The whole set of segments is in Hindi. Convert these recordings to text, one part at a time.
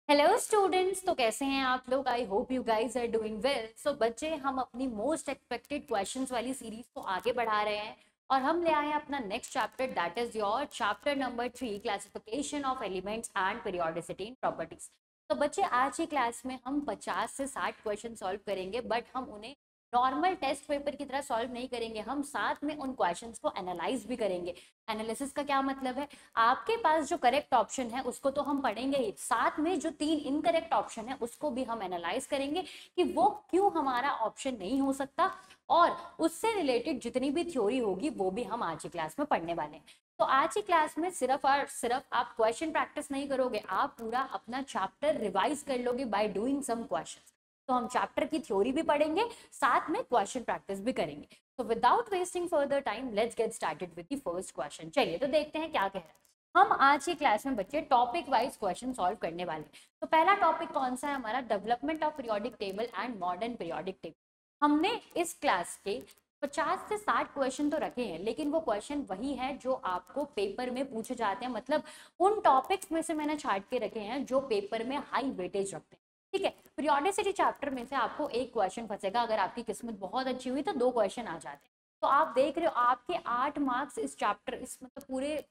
हेलो स्टूडेंट्स, तो कैसे हैं आप लोग। I hope you guys are doing well. So बच्चे, हम अपनी मोस्ट एक्सपेक्टेड क्वेश्चंस वाली सीरीज को आगे बढ़ा रहे हैं और हम ले आए हैं अपना next chapter, that is your chapter number 3, classification of elements and periodicity in properties. तो बच्चे, आज की क्लास में हम 50 से 60 क्वेश्चन सॉल्व करेंगे, बट हम उन्हें नॉर्मल टेस्ट पेपर की तरह सॉल्व नहीं करेंगे, हम साथ में उन क्वेश्चंस को एनालाइज भी करेंगे। एनालिसिस का क्या मतलब है, आपके पास जो करेक्ट ऑप्शन है उसको तो हम पढ़ेंगे ही, साथ में जो 3 इनकरेक्ट ऑप्शन है उसको भी हम एनालाइज करेंगे कि वो क्यों हमारा ऑप्शन नहीं हो सकता, और उससे रिलेटेड जितनी भी थ्योरी होगी वो भी हम आज की क्लास में पढ़ने वाले हैं। तो आज की क्लास में सिर्फ और सिर्फ आप क्वेश्चन प्रैक्टिस नहीं करोगे, आप पूरा अपना चैप्टर रिवाइज कर लोगे बाय डूइंग सम क्वेश्चंस। तो हम चैप्टर की थ्योरी भी पढ़ेंगे, साथ में क्वेश्चन प्रैक्टिस भी करेंगे। तो without wasting further time, let's get started with the first question. चलिए तो देखते हैं क्या कह रहा है। हम आज की क्लास में बच्चे टॉपिक वाइज क्वेश्चन सॉल्व करने वाले हैं। तो पहला टॉपिक कौन सा है हमारा, development of periodic table and modern periodic table. हमने इस क्लास के 50 से 60 क्वेश्चन तो रखे हैं, लेकिन वो क्वेश्चन वही है जो आपको पेपर में पूछे जाते हैं, मतलब उन टॉपिक्स में से मैंने छाट के रखे हैं जो पेपर में हाई वेटेज रखते हैं। ठीक है, पीरियोडिसिटी चैप्टर में से आपको एक क्वेश्चन फंसेगा, अगर आपकी किस्मत बहुत अच्छी हुई तो 2 क्वेश्चन आ जाते हैं। तो आप देख रहे हो आपके 8 मार्क्स इस चैप्टर, इस मतलब पूरे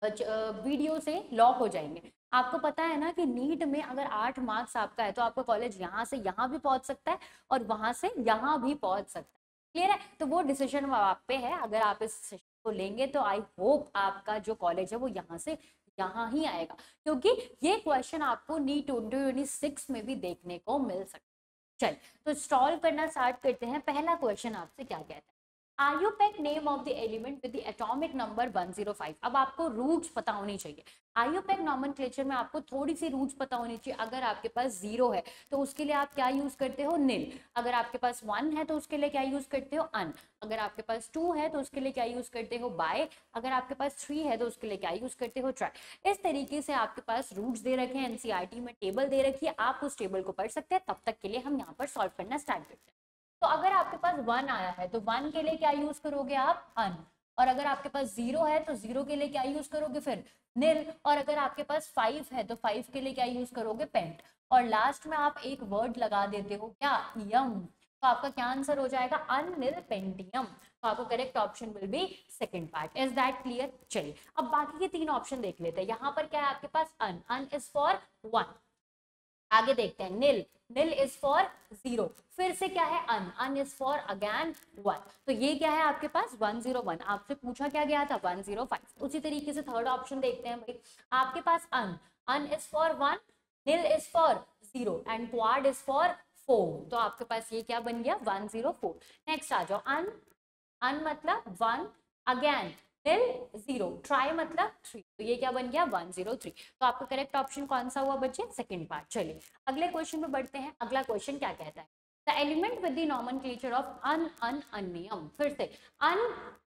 वीडियो से लॉक हो जाएंगे। आपको पता है ना कि नीट में अगर 8 मार्क्स आपका है तो आपका कॉलेज यहाँ से यहाँ भी पहुंच सकता है और वहां से यहाँ भी पहुंच सकता है। क्लियर है, तो वो डिसीजन आप पे है। अगर आप इस सेशन को लेंगे तो आई होप आपका जो कॉलेज है वो यहाँ से यहाँ ही आएगा, क्योंकि ये क्वेश्चन आपको नीट 2026 में भी देखने को मिल सकता है। चल, तो सॉल्व करना स्टार्ट करते हैं। पहला क्वेश्चन आपसे क्या कहता है, IUPAC name of the element with the atomic number 105। अब आपको रूट्स पता होनी चाहिए। आयुपेक नॉमेनक्लेचर में आपको थोड़ी सी रूट्स पता होनी चाहिए। अगर आपके पास 0 है तो उसके लिए आप क्या यूज करते हो, निल। अगर आपके पास 1 है तो उसके लिए क्या यूज करते हो, अन। अगर आपके पास 2 है तो उसके लिए क्या यूज करते हो, बाय। अगर आपके पास 3 है तो उसके लिए क्या यूज करते हो, ट्राई। इस तरीके से आपके पास रूट्स दे रखे हैं, एनसीईआरटी में टेबल दे रखी है, आप उस टेबल को पढ़ सकते हैं। तब तक के लिए हम यहाँ पर सॉल्व करना स्टार्ट करते हैं। तो अगर आपके पास 1 आया है तो 1 के लिए क्या यूज करोगे आप, अन। और अगर आपके पास 0 है तो 0 के लिए क्या यूज करोगे, फिर निल। और अगर आपके पास 5 है तो 5 के लिए क्या यूज करोगे, पेंट। और लास्ट में आप एक वर्ड लगा देते हो, क्या, यम। तो आपका क्या आंसर हो जाएगा, अननिल पेंटियम। तो आपको correct option will B second part. Is that clear. चलिए अब बाकी के 3 ऑप्शन देख लेते हैं। यहाँ पर क्या है आपके पास, अन। Un is for 1। आगे देखते हैं, निल। निल इज फॉर 0। फिर से क्या है, अन। Un is for again 1। तो ये क्या है आपके पास 101। आपसे पूछा क्या गया था, 105। उसी तरीके से थर्ड ऑप्शन देखते हैं भाई। आपके पास un. Un is for 1, nil is for 0 and quad is for 4। तो आपके पास ये क्या बन गया, 104। नेक्स्ट आ जाओ, अन। अन मतलब 1, अगेन निल 0, ट्राई मतलब 3। तो ये क्या बन गया, 103। तो आपका करेक्ट ऑप्शन कौन सा हुआ बच्चे, सेकंड पार्ट। चलिए अगले क्वेश्चन पे बढ़ते हैं। अगला क्वेश्चन क्या कहता है, the element with the nomenclature of un, un, unnium. फिर से, un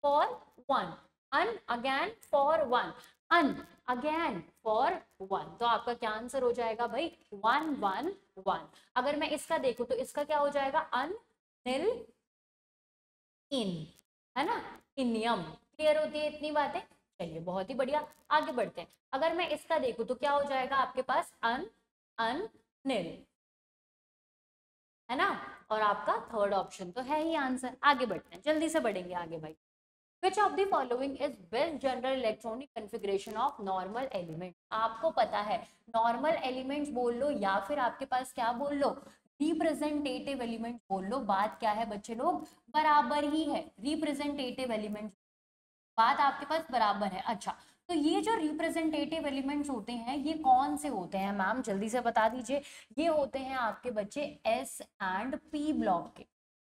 for 1, un again for 1, un again for 1। तो आपका क्या आंसर हो जाएगा भाई, 111। अगर मैं इसका देखूं तो इसका क्या हो जाएगा, अन, निल, इन, है ना, इनियम। क्लियर होती है इतनी बातें। चलिए बहुत ही बढ़िया, आगे बढ़ते हैं। अगर मैं इसका देखूं तो क्या हो जाएगा आपके पास, अन, अन, निल, है ना। और आपका थर्ड ऑप्शन तो है ही आंसर। आगे बढ़ते हैं, जल्दी से बढ़ेंगे आगे भाई। Which of the following is best general electronic configuration of normal element? आपको पता है, नॉर्मल एलिमेंट्स बोल लो या फिर आपके पास क्या बोल लो, रिप्रेजेंटेटिव एलिमेंट्स बोल लो। बात क्या है बच्चे लोग, बराबर ही है। रिप्रेजेंटेटिव एलिमेंट्स, बात आपके पास बराबर है। अच्छा, तो ये जो रिप्रेजेंटेटिव एलिमेंट्स होते हैं ये कौन से होते हैं मैम, जल्दी से बता दीजिए। ये होते हैं आपके बच्चे एस एंड पी ब्लॉक के।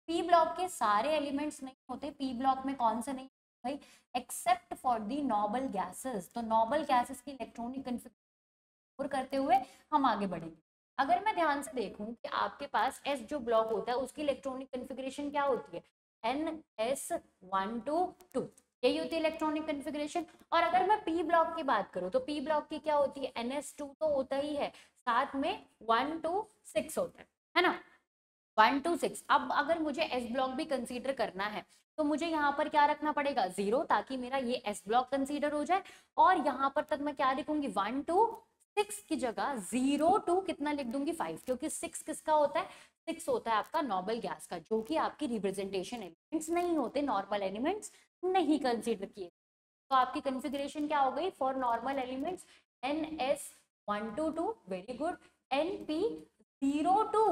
पी ब्लॉक के सारे एलिमेंट्स नहीं होते। पी ब्लॉक में कौन से नहीं भाई, except for the noble gases. तो नोबल गैसेस की इलेक्ट्रॉनिक कन्फिगरेशन करते हुए हम आगे बढ़ेंगे। अगर मैं ध्यान से देखूं कि आपके पास एस जो ब्लॉक होता है उसकी इलेक्ट्रॉनिक कन्फिगरेशन क्या होती है, NS1 2 2। यही होती है इलेक्ट्रॉनिक कन्फिगरेशन। और अगर मैं पी ब्लॉक की बात करूं तो पी ब्लॉक की क्या होती है, NS2 तो होता ही है, साथ में 1 2 6 होता है ना, 1 2 6। अब अगर मुझे एस ब्लॉक भी कंसीडर करना है तो मुझे यहाँ पर क्या रखना पड़ेगा, 0, ताकि मेरा ये एस ब्लॉक कंसीडर हो जाए। और यहाँ पर तक मैं क्या लिखूंगी, 1 2 6 की जगह 0 to कितना लिख दूंगी 5, क्योंकि 6 किसका होता है, 6 होता है आपका नॉर्मल गैस का, जो कि आपकी रिप्रेजेंटेशन एलिमेंट्स नहीं होते, नॉर्मल एलिमेंट्स नहीं कंसीडर किए। तो आपकी कॉन्फ़िगरेशन क्या हो गई for normal elements, NS1 to 2, very good, NP 0 to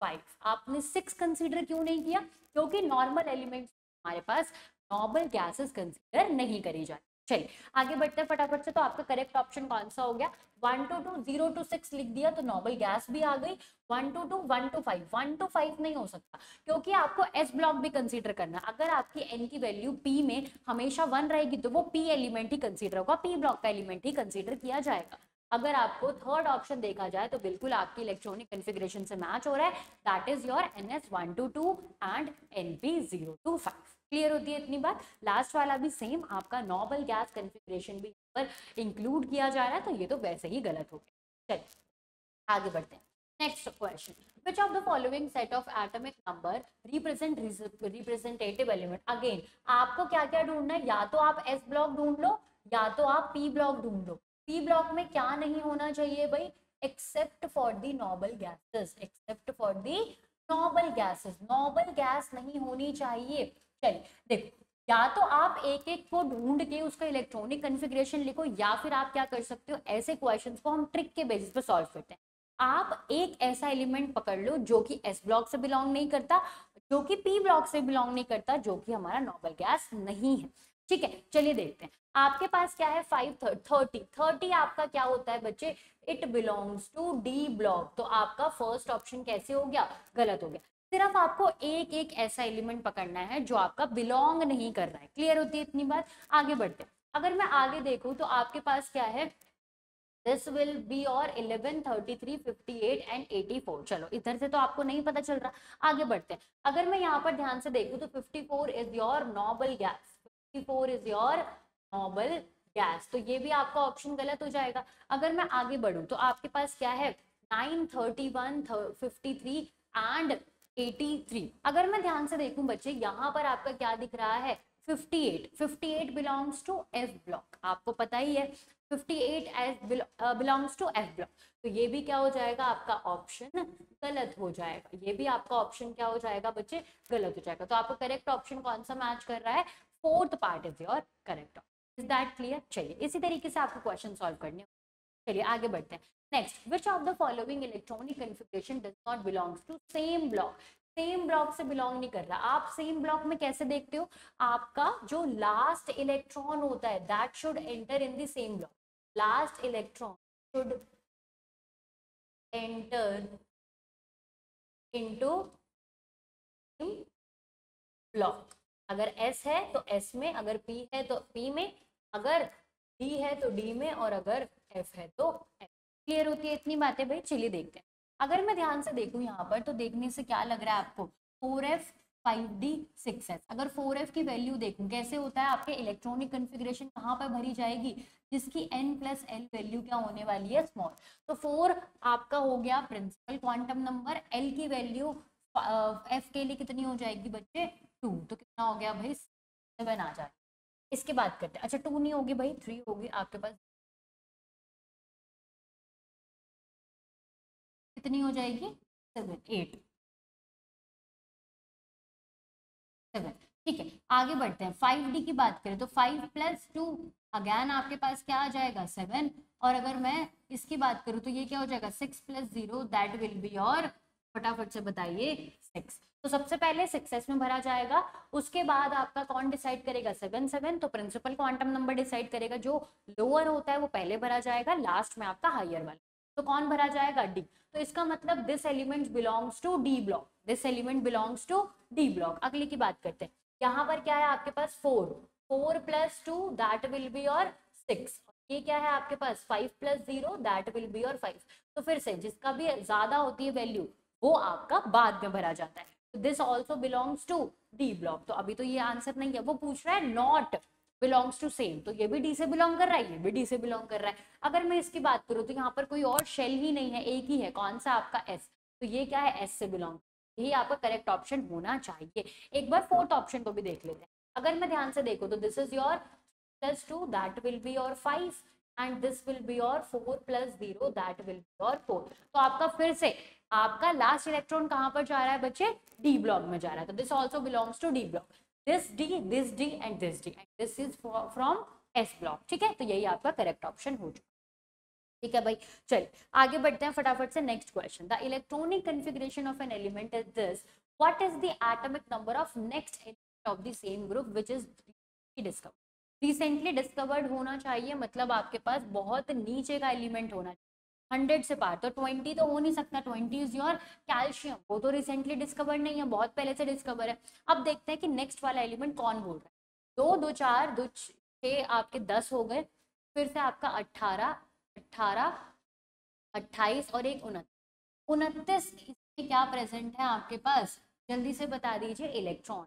5। आपने 6 कंसीडर क्यों नहीं किया, क्योंकि नॉर्मल एलिमेंट्स हमारे पास नॉर्मल गैसेस कंसीडर नहीं करी जाती। चलिए आगे बढ़ते हैं फटाफट से। तो आपका करेक्ट ऑप्शन कौन सा हो गया, 1 to 2, 0 to 6 लिख दिया तो नॉर्मल गैस भी आ गई। 1 to 2, 1 to 5, 1 to 5 नहीं हो सकता, क्योंकि आपको एस ब्लॉक भी कंसीडर करना। अगर आपकी एन की वैल्यू पी में हमेशा 1 रहेगी तो वो पी एलिमेंट ही कंसीडर होगा, पी ब्लॉक का एलिमेंट ही कंसीडर किया जाएगा। अगर आपको थर्ड ऑप्शन देखा जाए तो बिल्कुल आपकी इलेक्ट्रॉनिक कॉन्फ़िगरेशन से मैच हो रहा है, that is your NS1 to 2 and NP 0 to 5। Clear होती है इतनी बात। लास्ट वाला भी सेम, आपका नॉर्मल गैस कॉन्फ़िगरेशन भी पर इंक्लूड किया जा रहा है, तो ये तो वैसे ही गलत हो गया। चलिए आगे बढ़ते हैं। Next question, which of the following set of atomic number represent representative element। Again आपको क्या क्या ढूंढना है, या तो आप S ब्लॉक ढूंढ लो या तो आप P ब्लॉक ढूंढ लो। P ब्लॉक में क्या नहीं होना चाहिए भाई, except for the noble gases, except for the noble gases, noble gas नहीं होनी चाहिए। चलिए देखो, या तो आप एक एक को ढूंढ के उसका इलेक्ट्रॉनिक कॉन्फ़िगरेशन लिखो, या फिर आप क्या कर सकते हो, ऐसे क्वेश्चंस को हम ट्रिक के बेसिस पे सॉल्व करते हैं। आप एक ऐसा एलिमेंट पकड़ लो जो कि एस ब्लॉक से बिलोंग नहीं करता, जो कि पी ब्लॉक से बिलोंग नहीं करता, जो कि हमारा नॉर्मल गैस नहीं है। ठीक है, चलिए देखते हैं। आपके पास क्या है 530 आपका क्या होता है बच्चे, it belongs to D block. तो आपका फर्स्ट ऑप्शन कैसे हो गया, गलत हो गया। सिर्फ आपको एक एक ऐसा एलिमेंट पकड़ना है जो आपका बिलोंग नहीं कर रहा है। क्लियर होती है इतनी बात। आगे बढ़ते हैं। अगर मैं आगे देखूं तो आपके पास क्या है, दिस विल बी और 11, 33, 58 एंड 84। चलो इधर से तो आपको नहीं पता चल रहा, आगे बढ़ते हैं। अगर मैं यहाँ पर ध्यान से देखूं तो 54 is your noble gas, 54 is your noble gas, तो ये भी आपका ऑप्शन गलत हो जाएगा। अगर मैं आगे बढ़ूं तो आपके पास क्या है 9, 31, 53 एंड 83। अगर मैं ध्यान से देखूं बच्चे, यहाँ पर आपका क्या दिख रहा है 58 बिलोंग्स टू एफ ब्लॉक, आपको पता ही है 58 बिलोंग्स टू एफ ब्लॉक। तो ये भी क्या हो जाएगा, आपका ऑप्शन गलत हो जाएगा। ये भी आपका ऑप्शन क्या हो जाएगा बच्चे, गलत हो जाएगा। तो आपको करेक्ट ऑप्शन कौन सा मैच कर रहा है, fourth part is your correct. Is that clear. चलिए इसी तरीके से आपको क्वेश्चन सॉल्व करने। चलिए आगे बढ़ते हैं। Next, which of the following electronic configuration does not belongs to same block. Same block से बिलोंग नहीं कर रहा। आप सेम ब्लॉक में कैसे देखते हो, आपका जो लास्ट इलेक्ट्रॉन होता है that should enter in the same block, last electron should enter into block. अगर S है तो S में, अगर P है तो P में, अगर D है तो D में, और अगर F है तो F। क्लियर होती है इतनी बातें भाई। चलिए देखते हैं। अगर मैं ध्यान से देखूं यहाँ पर तो देखने से क्या लग रहा है आपको, 4F 5D 6S। अगर 4F की वैल्यू देखूं कैसे होता है, आपके इलेक्ट्रॉनिक कॉन्फ़िगरेशन कहाँ पर भरी जाएगी, जिसकी N+L वैल्यू क्या होने वाली है, स्मॉल। तो 4 आपका हो गया प्रिंसिपल क्वांटम नंबर, L की वैल्यू F के लिए कितनी हो जाएगी बच्चे 2, तो कितना हो गया भाई 7 आ जाए। इसके बाद करते हैं, अच्छा 2 नहीं होगी भाई 3 होगी आपके पास, कितनी हो जाएगी 7, 8, 7। ठीक है आगे बढ़ते हैं। 5D की बात करें तो 5 + 2 अगैन आपके पास क्या आ जाएगा 7, और अगर मैं इसकी बात करूं तो ये क्या हो जाएगा 6 + 0 दैट विल बी योर, फटाफट से बताइए 6। तो सबसे पहले 6S में भरा जाएगा, उसके बाद आपका कौन डिसाइड करेगा 7 7, तो प्रिंसिपल क्वांटम नंबर डिसाइड करेगा, जो लोअर होता है वो पहले भरा जाएगा, लास्ट में आपका हायर वाला। तो कौन भरा जाएगा डी। तो इसका मतलब this element belongs to D block, this element belongs to D block. अगले की बात करते हैं। यहाँ पर क्या है आपके पास 4 + 2 दैट विल बी योर 6, ये क्या है आपके पास 5 + 0 दैट विल बी योर 5। तो फिर से जिसका भी ज्यादा होती है वैल्यू वो आपका बाद में भरा जाता है। This also belongs to D block. तो अभी तो ये आंसर नहीं है, वो पूछ रहा है नॉट बिलोंग्स टू सेम, तो ये भी डी से बिलोंग कर रहा है, ये भी डी से बिलोंग कर रहा है। अगर मैं इसकी बात करूँ तो यहाँ पर कोई और शेल ही नहीं है, एक ही है, कौन सा आपका एस, तो ये क्या है एस से बिलोंग, यही आपका करेक्ट ऑप्शन होना चाहिए। एक बार फोर्थ ऑप्शन को भी देख लेते हैं। अगर मैं ध्यान से देखूँ तो this is your +2 that will be your 5 and this will be your 4 + 0 that will be your 4। तो आपका फिर से आपका लास्ट इलेक्ट्रॉन कहां पर जा रहा है बच्चे, डी ब्लॉक में जा रहा है। तो this also belongs to D block, this D and this D and this is from S block. ठीक है, तो यही आपका करेक्ट ऑप्शन हो चुका। ठीक है भाई, चलिए आगे बढ़ते हैं फटाफट से next question. The electronic configuration of an element is this, what is the atomic number of next element of the same group which is discovered. Recently discovered होना चाहिए, मतलब आपके पास बहुत नीचे का एलिमेंट होना चाहिए 100 से पार। तो 20 तो हो नहीं सकता, 20 इज योर कैल्शियम, वो तो रिसेंटली डिस्कवर नहीं है, बहुत पहले से डिस्कवर है। अब देखते हैं कि नेक्स्ट वाला एलिमेंट कौन बोल रहा है। 2 2 4 2 6 आपके 10 हो गए, फिर से आपका 18 18 28 और एक 29 इसमें क्या प्रेजेंट है आपके पास, जल्दी से बता दीजिए, इलेक्ट्रॉन।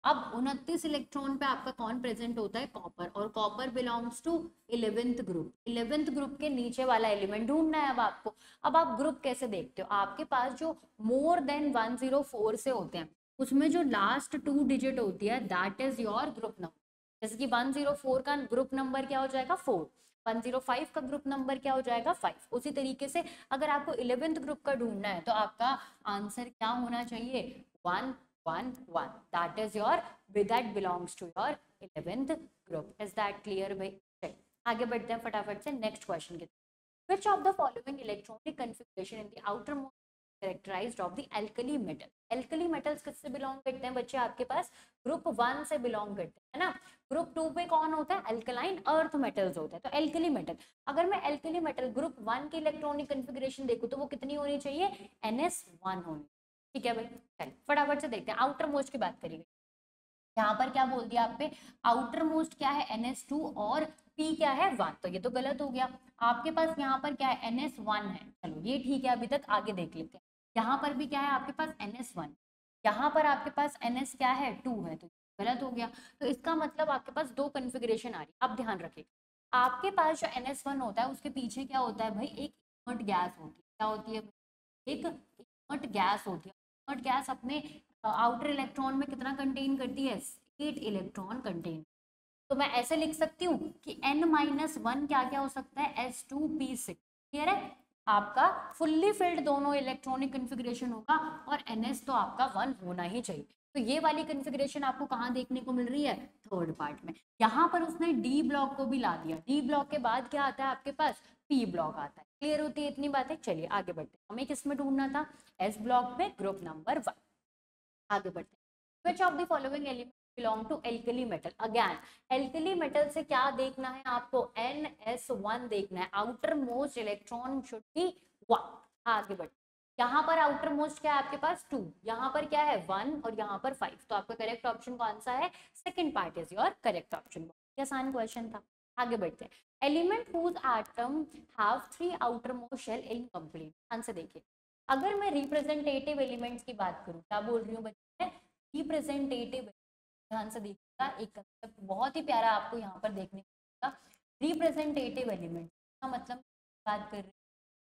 अब 29 इलेक्ट्रॉन पे आपका कौन प्रेजेंट होता है, कॉपर, और copper belongs to 11th group. 11th group के नीचे वाला एलिमेंट ढूंढना है अब आपको। अब आप ग्रुप कैसे देखते हो, आपके पास जो मोर देन 104 से होते हैं उसमें जो लास्ट 2 डिजिट होती है that is your group number. जैसे कि 104 का ग्रुप नंबर क्या हो जाएगा 4, 105 का ग्रुप नंबर क्या हो जाएगा 5। उसी तरीके से अगर आपको 11th ग्रुप का ढूंढना है तो आपका आंसर क्या होना चाहिए 1 1 1, that is your that belongs to your 11th group। is that clear भाई? आगे बढ़ते हैं फटाफट से नेक्स्ट क्वेश्चन की। which of the following electronic configuration in the outermost characterized of the alkali metal। alkali metals किससे बिलोंग करते हैं बच्चे, आपके पास ग्रुप 1 से बिलोंग करते हैं ना। ग्रुप 2 पे कौन होता है, अल्कलाइन अर्थ मेटल्स होते हैं। तो एल्कली मेटल, अगर मैं एल्कली मेटल ग्रुप 1 की इलेक्ट्रॉनिक कन्फिग्रेशन देखूं तो वो कितनी होनी चाहिए, NS1 होनी। ठीक है भाई, चलिए फटाफट से देखते हैं। आउटर मोस्ट की बात करिए, यहाँ पर क्या बोल दिया आप पे, आउटर मोस्ट क्या है NS2 और P क्या है 1, तो ये तो गलत हो गया। आपके पास यहाँ पर क्या है NS1 है, चलो ये ठीक है, अभी तक आगे देख लेते हैं। यहाँ पर भी क्या है आपके पास NS1, यहाँ पर आपके पास NS क्या है 2 है, तो गलत हो गया। तो इसका मतलब आपके पास 2 कन्फिग्रेशन आ रही है। अब ध्यान रखिए, आपके पास जो NS1 होता है उसके पीछे क्या होता है भाई, एक इनर्ट गैस होती है। क्या होती है, एक इनर्ट गैस होती है। इनर्ट गैस अपने आउटर इलेक्ट्रॉन में कितना कंटेन करती है, 8 इलेक्ट्रॉन कंटेन। तो मैं ऐसे लिख सकती हूँ कि N-1 क्या क्या हो सकता है, S2P6। क्लियर है, आपका फुल्ली फिल्ड दोनों इलेक्ट्रॉनिक कन्फिग्रेशन होगा और NS तो आपका 1 होना ही चाहिए। तो ये वाली कन्फिग्रेशन आपको कहाँ देखने को मिल रही है, थर्ड पार्ट में। यहाँ पर उसने डी ब्लॉक को भी ला दिया। डी ब्लॉक के बाद क्या आता है आपके पास, पी ब्लॉक आता है। क्लियर होती है इतनी बातें? चलिए आगे बढ़ते हैं। हमें किस में ढूंढना था, एस ब्लॉक में, ग्रुप नंबर 1। आगे बढ़ते हैं। which of the following element belong to alkali metal। Again alkali metal से क्या देखना है आपको, NS1 देखना है। Outer most electron should be 1। आगे बढ़ते, यहाँ पर आउटर मोस्ट क्या है आपके पास 2, यहाँ पर क्या है 1 और यहाँ पर 5। तो आपका करेक्ट ऑप्शन कौन सा है, second part is your correct option. आसान क्वेश्चन था। आगे बढ़ते हैं। Element whose atom have 3 outermost shell incomplete। Answer देखिए, अगर मैं रिप्रेजेंटेटिव एलिमेंट्स की बात करूं, क्या बोल रही हूँ बच्चे, रिप्रेजेंटेटिव। ध्यान से देखिएगा, एक कंसेप्ट बहुत ही प्यारा आपको यहाँ पर देखने को मिलेगा। रिप्रेजेंटेटिव एलिमेंट का मतलब बात कर रही हूँ,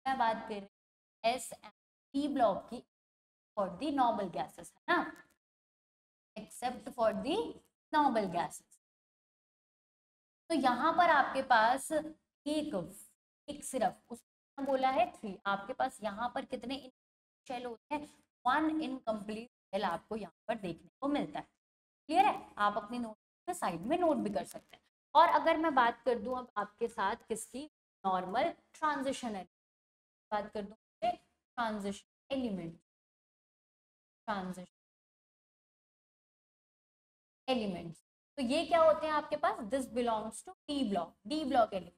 मैं बात कर रही हूँ एस एंड पी ब्लॉक की फॉर दी नॉर्मल गैसेस, है ना, except for the normal gases. तो यहाँ पर आपके पास एक सिर्फ उसने बोला है 3, आपके पास यहाँ पर कितने शेल होते हैं, 1 इनकम्प्लीट शेल आपको यहाँ पर देखने को मिलता है। क्लियर है, आप अपनी नोट में साइड में नोट भी कर सकते हैं। और अगर मैं बात कर दूं अब आपके साथ किसकी, नॉर्मल ट्रांजिशन बात कर दूं, ट्रांजिशन एलिमेंट, ट्रांजिशन एलिमेंट्स। तो ये क्या होते हैं आपके पास, this belongs to D block, d block element.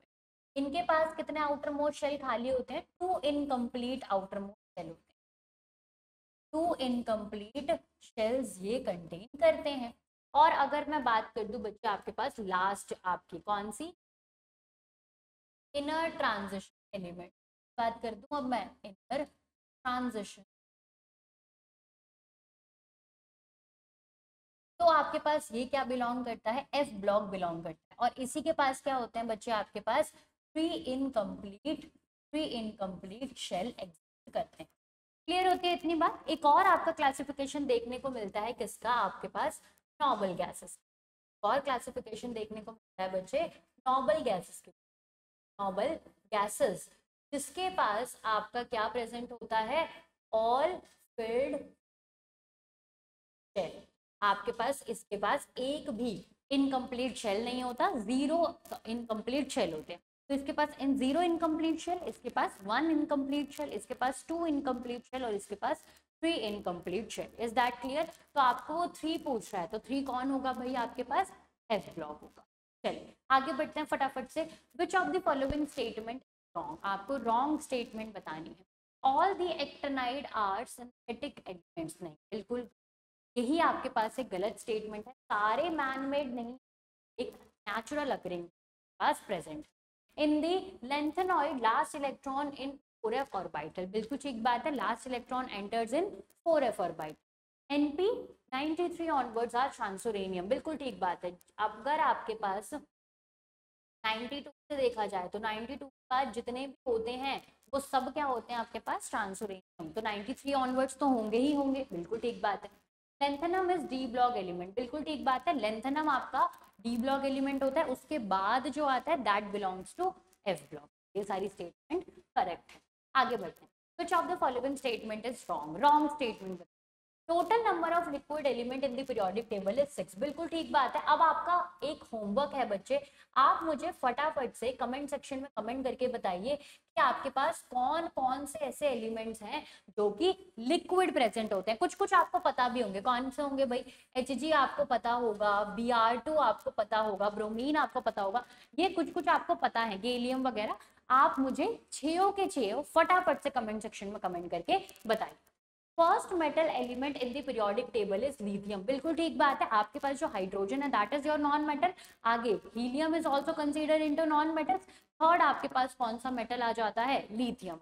इनके पास कितने आउटर मोस्ट शेल खाली होते हैं, 2 इनकम्प्लीट आउटर मोस्ट शेल होते हैं। 2 इनकम्प्लीट शेल्स ये कंटेन करते हैं। और अगर मैं बात कर दूं बच्चे आपके पास लास्ट आपकी कौन सी, इनर ट्रांजिशन एलिमेंट बात कर दूं अब मैं, इनर ट्रांजिशन, तो आपके पास ये क्या बिलोंग करता है, एफ ब्लॉक बिलोंग करता है। और इसी के पास क्या होते हैं बच्चे आपके पास, 3 इनकम्प्लीट शेल एग्जिस्ट करते हैं। क्लियर होती है इतनी बात? एक और आपका क्लासिफिकेशन देखने को मिलता है किसका, आपके पास नोबल गैसेस। और क्लासिफिकेशन देखने को मिलता है बच्चे नोबल गैसेस के। नोबल गैसेस, जिसके पास आपका क्या प्रेजेंट होता है, ऑल फिल्ड शेल। आपके पास इसके पास एक भी इनकम्प्लीट शेल नहीं होता, 0 इनकम्प्लीट शेल होते हैं। तो इसके पास इन 0 इनकम्प्लीट शेल, इसके पास 1 इनकम्प्लीट शेल, इसके पास 2 इनकम्प्लीट शेल और इसके पास 3 incomplete shell. Is that clear? तो आपको वो 3 पूछ रहा है, तो 3 कौन होगा भाई आपके पास? एफ ब्लॉक होगा। चलिए आगे बढ़ते हैं फटाफट से। Which of the following statement wrong? आपको रॉन्ग स्टेटमेंट बतानी है। All the actinide are synthetic elements, नहीं, बिल्कुल यही आपके पास एक गलत स्टेटमेंट है। सारे मैनमेड नहीं, एक नेचुरल अकरिंग पास present. In the lanthanoid last electron in 4f orbital, बिल्कुल ठीक बात है, last electron enters in 4f orbital. NP 93 onwards are transuranium, बिल्कुल ठीक बात है। अगर आपके पास 92 से देखा जाए तो 92 के बाद जितने भी होते हैं वो सब क्या होते हैं आपके पास? ट्रांसोरेनियम। तो 93 ऑनवर्ड्स तो होंगे ही होंगे, बिल्कुल ठीक बात है। Lanthanum is D block element, बिल्कुल ठीक बात है, लेंथेनम आपका डी ब्लॉक एलिमेंट होता है, उसके बाद जो आता है that belongs to F block. ये सारी स्टेटमेंट करेक्ट है। आगे बढ़ते हैं। Which of the following statement is wrong? Wrong statement. Total number of liquid element in the periodic table is 6, बिल्कुल ठीक बात है। अब आपका एक होमवर्क है बच्चे, आप मुझे फटाफट से कमेंट सेक्शन में कमेंट करके बताइए कि आपके पास कौन कौन से ऐसे एलिमेंट्स हैं जो कि लिक्विड प्रेजेंट होते हैं। कुछ कुछ आपको पता भी होंगे, कौन से होंगे भाई? Hg आपको पता होगा, Br2 आपको पता होगा, ब्रोमीन आपको पता होगा, ये कुछ कुछ आपको पता है, गैलियम वगैरह। आप मुझे छो के छो फटाफट से कमेंट सेक्शन में कमेंट करके बताइए। First metal element in the periodic table is lithium, बिल्कुल ठीक बात है। आपके पास जो हाइड्रोजन है that is your non metal. आगे helium is also considered into non metals. Third आपके पास कौन सा मेटल आ जाता है? लिथियम।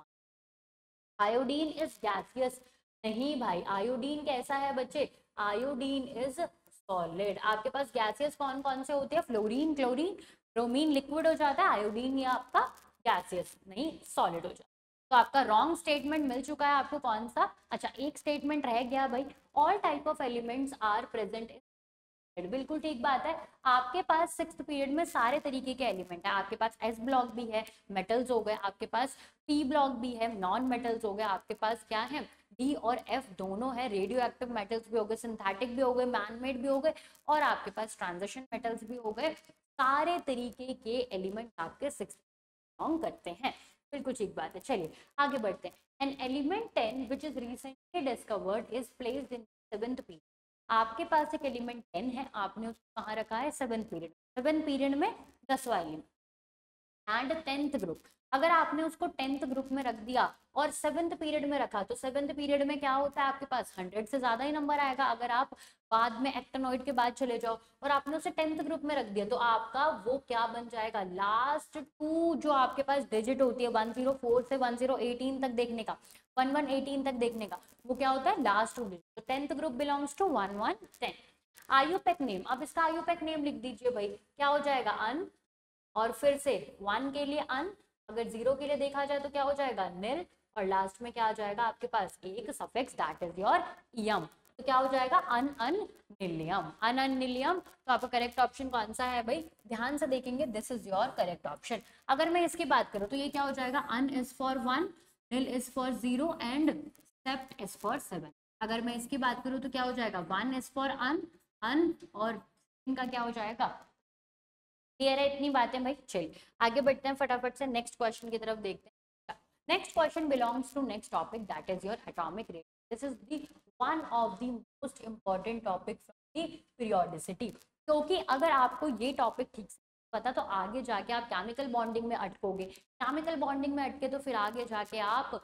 आयोडीन इज गैसियस, नहीं भाई, आयोडीन कैसा है बच्चे? Iodine is solid. आपके पास गैसियस कौन कौन से होते हैं? फ्लोरीन, क्लोरीन, ब्रोमीन लिक्विड हो जाता है, आयोडीन ये आपका गैसियस नहीं सॉलिड हो जाता है। तो आपका रॉन्ग स्टेटमेंट मिल चुका है आपको कौन सा? अच्छा एक स्टेटमेंट रह गया भाई, all type of elements are present in, बिल्कुल ठीक बात है। आपके पास 6th पीरियड में सारे तरीके के एलिमेंट है। आपके पास एस ब्लॉक भी है, मेटल्स हो गए, आपके पास पी ब्लॉक भी है, नॉन मेटल्स हो गए, आपके पास क्या है? डी और एफ दोनों है, रेडियो एक्टिव मेटल्स भी हो गए, सिंथेटिक भी हो गए, मैनमेड भी हो गए, और आपके पास ट्रांजिशन मेटल्स भी हो गए। सारे तरीके के एलिमेंट आपके 6th बिलोंग करते हैं, बिल्कुल ठीक बात है। चलिए आगे बढ़ते हैं। An element 10 which is recently discovered is placed in 7th period. आपके पास एक एलिमेंट 10 है, आपने उसको कहाँ रखा है? 7th period. 7th पीरियड में 10वां एलिमेंट एंड 10th ग्रुप। अगर आपने उसको 10th ग्रुप में रख दिया और 7th पीरियड में रखा तो 7th पीरियड में क्या होता है? आपके पास 100 से ज्यादा ही नंबर आएगा। अगर आप बाद में एक्टिनॉइड के बाद चले जाओ और आपने उसे 10th ग्रुप में रख दिया तो आपका वो क्या बन जाएगा? लास्ट 2 जो आपके पास डिजिट होती है 104 से 1018 तक देखने का, 1118 तक देखने का, वो क्या होता है? Last 2 digit. तो 10th group belongs to 1110। IUPAC name, अब इसका आयुपेक नेम लिख दीजिए भाई, क्या हो जाएगा? अन, और फिर से 1 के लिए अन, अगर 0 के लिए देखा जाए तो क्या हो जाएगा? निल, और लास्ट में क्या आ जाएगा आपके पास? एक सफिक्स दैट इज योर यम। तो क्या हो जाएगा? अन अन निलियम, अन अन निलियम। तो आपका करेक्ट ऑप्शन कौन सा है भाई? ध्यान से देखेंगे, this is your correct option. अगर मैं इसकी बात करूं तो ये क्या हो जाएगा? Un is for 1, nil is for 0 and sept is for 7। अगर मैं इसकी बात करूं तो क्या हो जाएगा? 1 इज फॉर अन, अन, और इनका क्या हो जाएगा? क्लियर है इतनी बातें भाई? चलिए आगे बढ़ते हैं फटाफट से, नेक्स्ट क्वेश्चन की तरफ देखते हैं। Next question belongs to next topic that is your atomic radius. This is the one of the most important topic from the periodicity, क्योंकि अगर आपको ये टॉपिक ठीक से पता तो आगे जाके आप केमिकल बॉन्डिंग में अटकोगे, केमिकल बॉन्डिंग में अटके तो फिर आगे जाके आप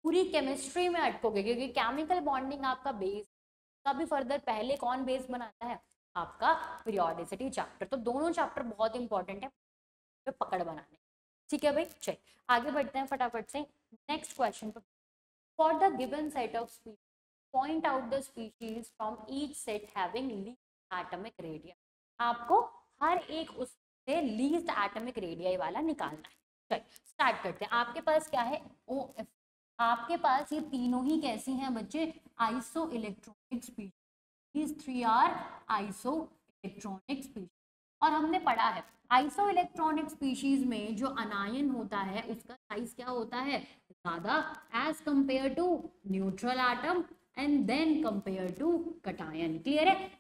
पूरी केमिस्ट्री में अटकोगे, क्योंकि केमिकल बॉन्डिंग आपका बेस का भी फर्दर पहले कौन बेस बनाता है? आपका पीरियोडिसिटी चैप्टर। तो दोनों चैप्टर बहुत इंपॉर्टेंट है पकड़ बनाने, ठीक है भाई? चलिए आगे बढ़ते हैं फटाफट से नेक्स्ट क्वेश्चन पर। For the given set of species point out the species from each set having least atomic radius. आपको हर एक उससे लीस्ट एटॉमिक रेडियस वाला निकालना है। चलिए स्टार्ट करते हैं। आपके पास क्या है? OF। आपके पास ये तीनों ही कैसी हैं बच्चे? Iso electronic species. These 3 are isoelectronic species। और हमने पढ़ा है आइसो इलेक्ट्रॉनिक स्पीशीज में जो अनायन होता है उसका साइज क्या होता है, ज्यादा, as compare to neutral atom and then compare to cation. Clear है?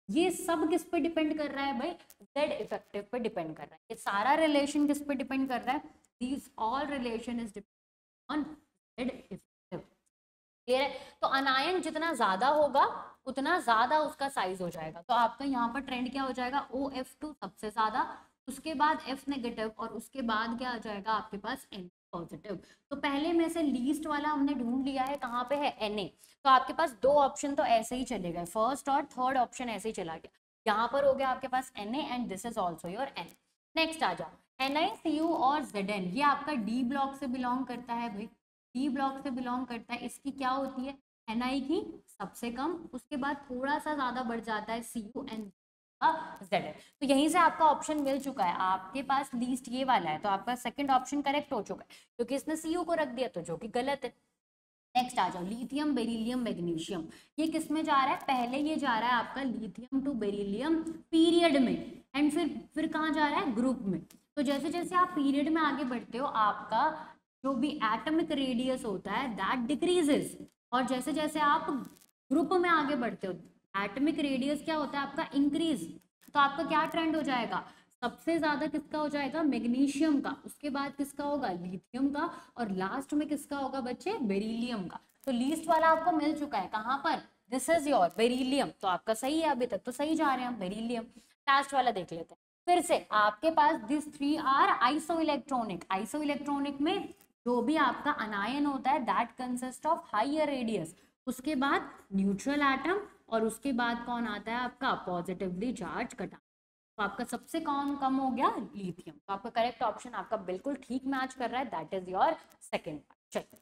ये सब किस पे डिपेंड कर रहा है भाई, जेड इफेक्टिव पे डिपेंड कर रहा है। ये सारा रिलेशन किस पे डिपेंड कर रहा है, these all relation is depend on Z effective. Clear है? तो अनायन जितना ज्यादा होगा उतना ज्यादा उसका साइज हो जाएगा। तो आपका यहाँ पर ट्रेंड क्या हो जाएगा, OF2 सबसे ज्यादा, उसके बाद F नेगेटिव और उसके बाद क्या आ जाएगा आपके पास N पॉजिटिव। तो पहले में से लीस्ट वाला हमने ढूंढ लिया है, कहाँ पे है, Na। तो आपके पास दो ऑप्शन तो ऐसे ही चले गए, फर्स्ट और थर्ड ऑप्शन ऐसे ही चला गया। यहाँ पर हो गया आपके पास Na and this is also your N। Next आ जाओ NiCu और Zn, ये आपका D ब्लॉक से बिलोंग करता है भाई, डी ब्लॉक से बिलोंग करता है। इसकी क्या होती है, Ni की सबसे कम, उसके बाद थोड़ा सा ज्यादा बढ़ जाता है Cu एंड Zn। तो यहीं से आपका ऑप्शन मिल चुका है, आपके पास लीस्ट ये वाला है, तो आपका सेकंड ऑप्शन करेक्ट हो चुका है क्योंकि इसने Cu को रख दिया, तो जो कि गलत है। नेक्स्ट आ जाओ लिथियम बेरिलियम मैग्नीशियम, ये किस में जा रहा है, पहले ये जा रहा है आपका लिथियम टू बेरिलियम पीरियड में, एंड फिर कहाँ जा रहा है, ग्रुप में। तो जैसे जैसे आप पीरियड में आगे बढ़ते हो आपका जो भी एटमिक रेडियस होता है दैट डिक्रीजेस, और जैसे जैसे आप ग्रुप में आगे बढ़ते हो एटमिक रेडियस क्या होता है आपका, इंक्रीज। तो आपका क्या ट्रेंड हो जाएगा, सबसे ज्यादा किसका हो जाएगा, मैग्नीशियम का, उसके बाद किसका होगा, लिथियम का, और लास्ट में किसका होगा बच्चे, बेरिलियम का। तो लीस्ट वाला आपको मिल चुका है, कहाँ पर, दिस इज योर बेरिलियम। तो आपका सही है, अभी तक तो सही जा रहे हैं हम, बेरिलियम। लास्ट वाला देख लेते हैं फिर से। आपके पास this three are iso electronic, iso electronic में जो भी आपका अनायन होता है that consist of higher radius, उसके बाद न्यूट्रल एटम, और उसके बाद कौन आता है आपका पॉजिटिवली चार्ज कटा। तो आपका सबसे कौन कम हो गया, लिथियम। तो आपका करेक्ट ऑप्शन आपका बिल्कुल ठीक मैच कर रहा है, दैट इज योर सेकंड। चलिए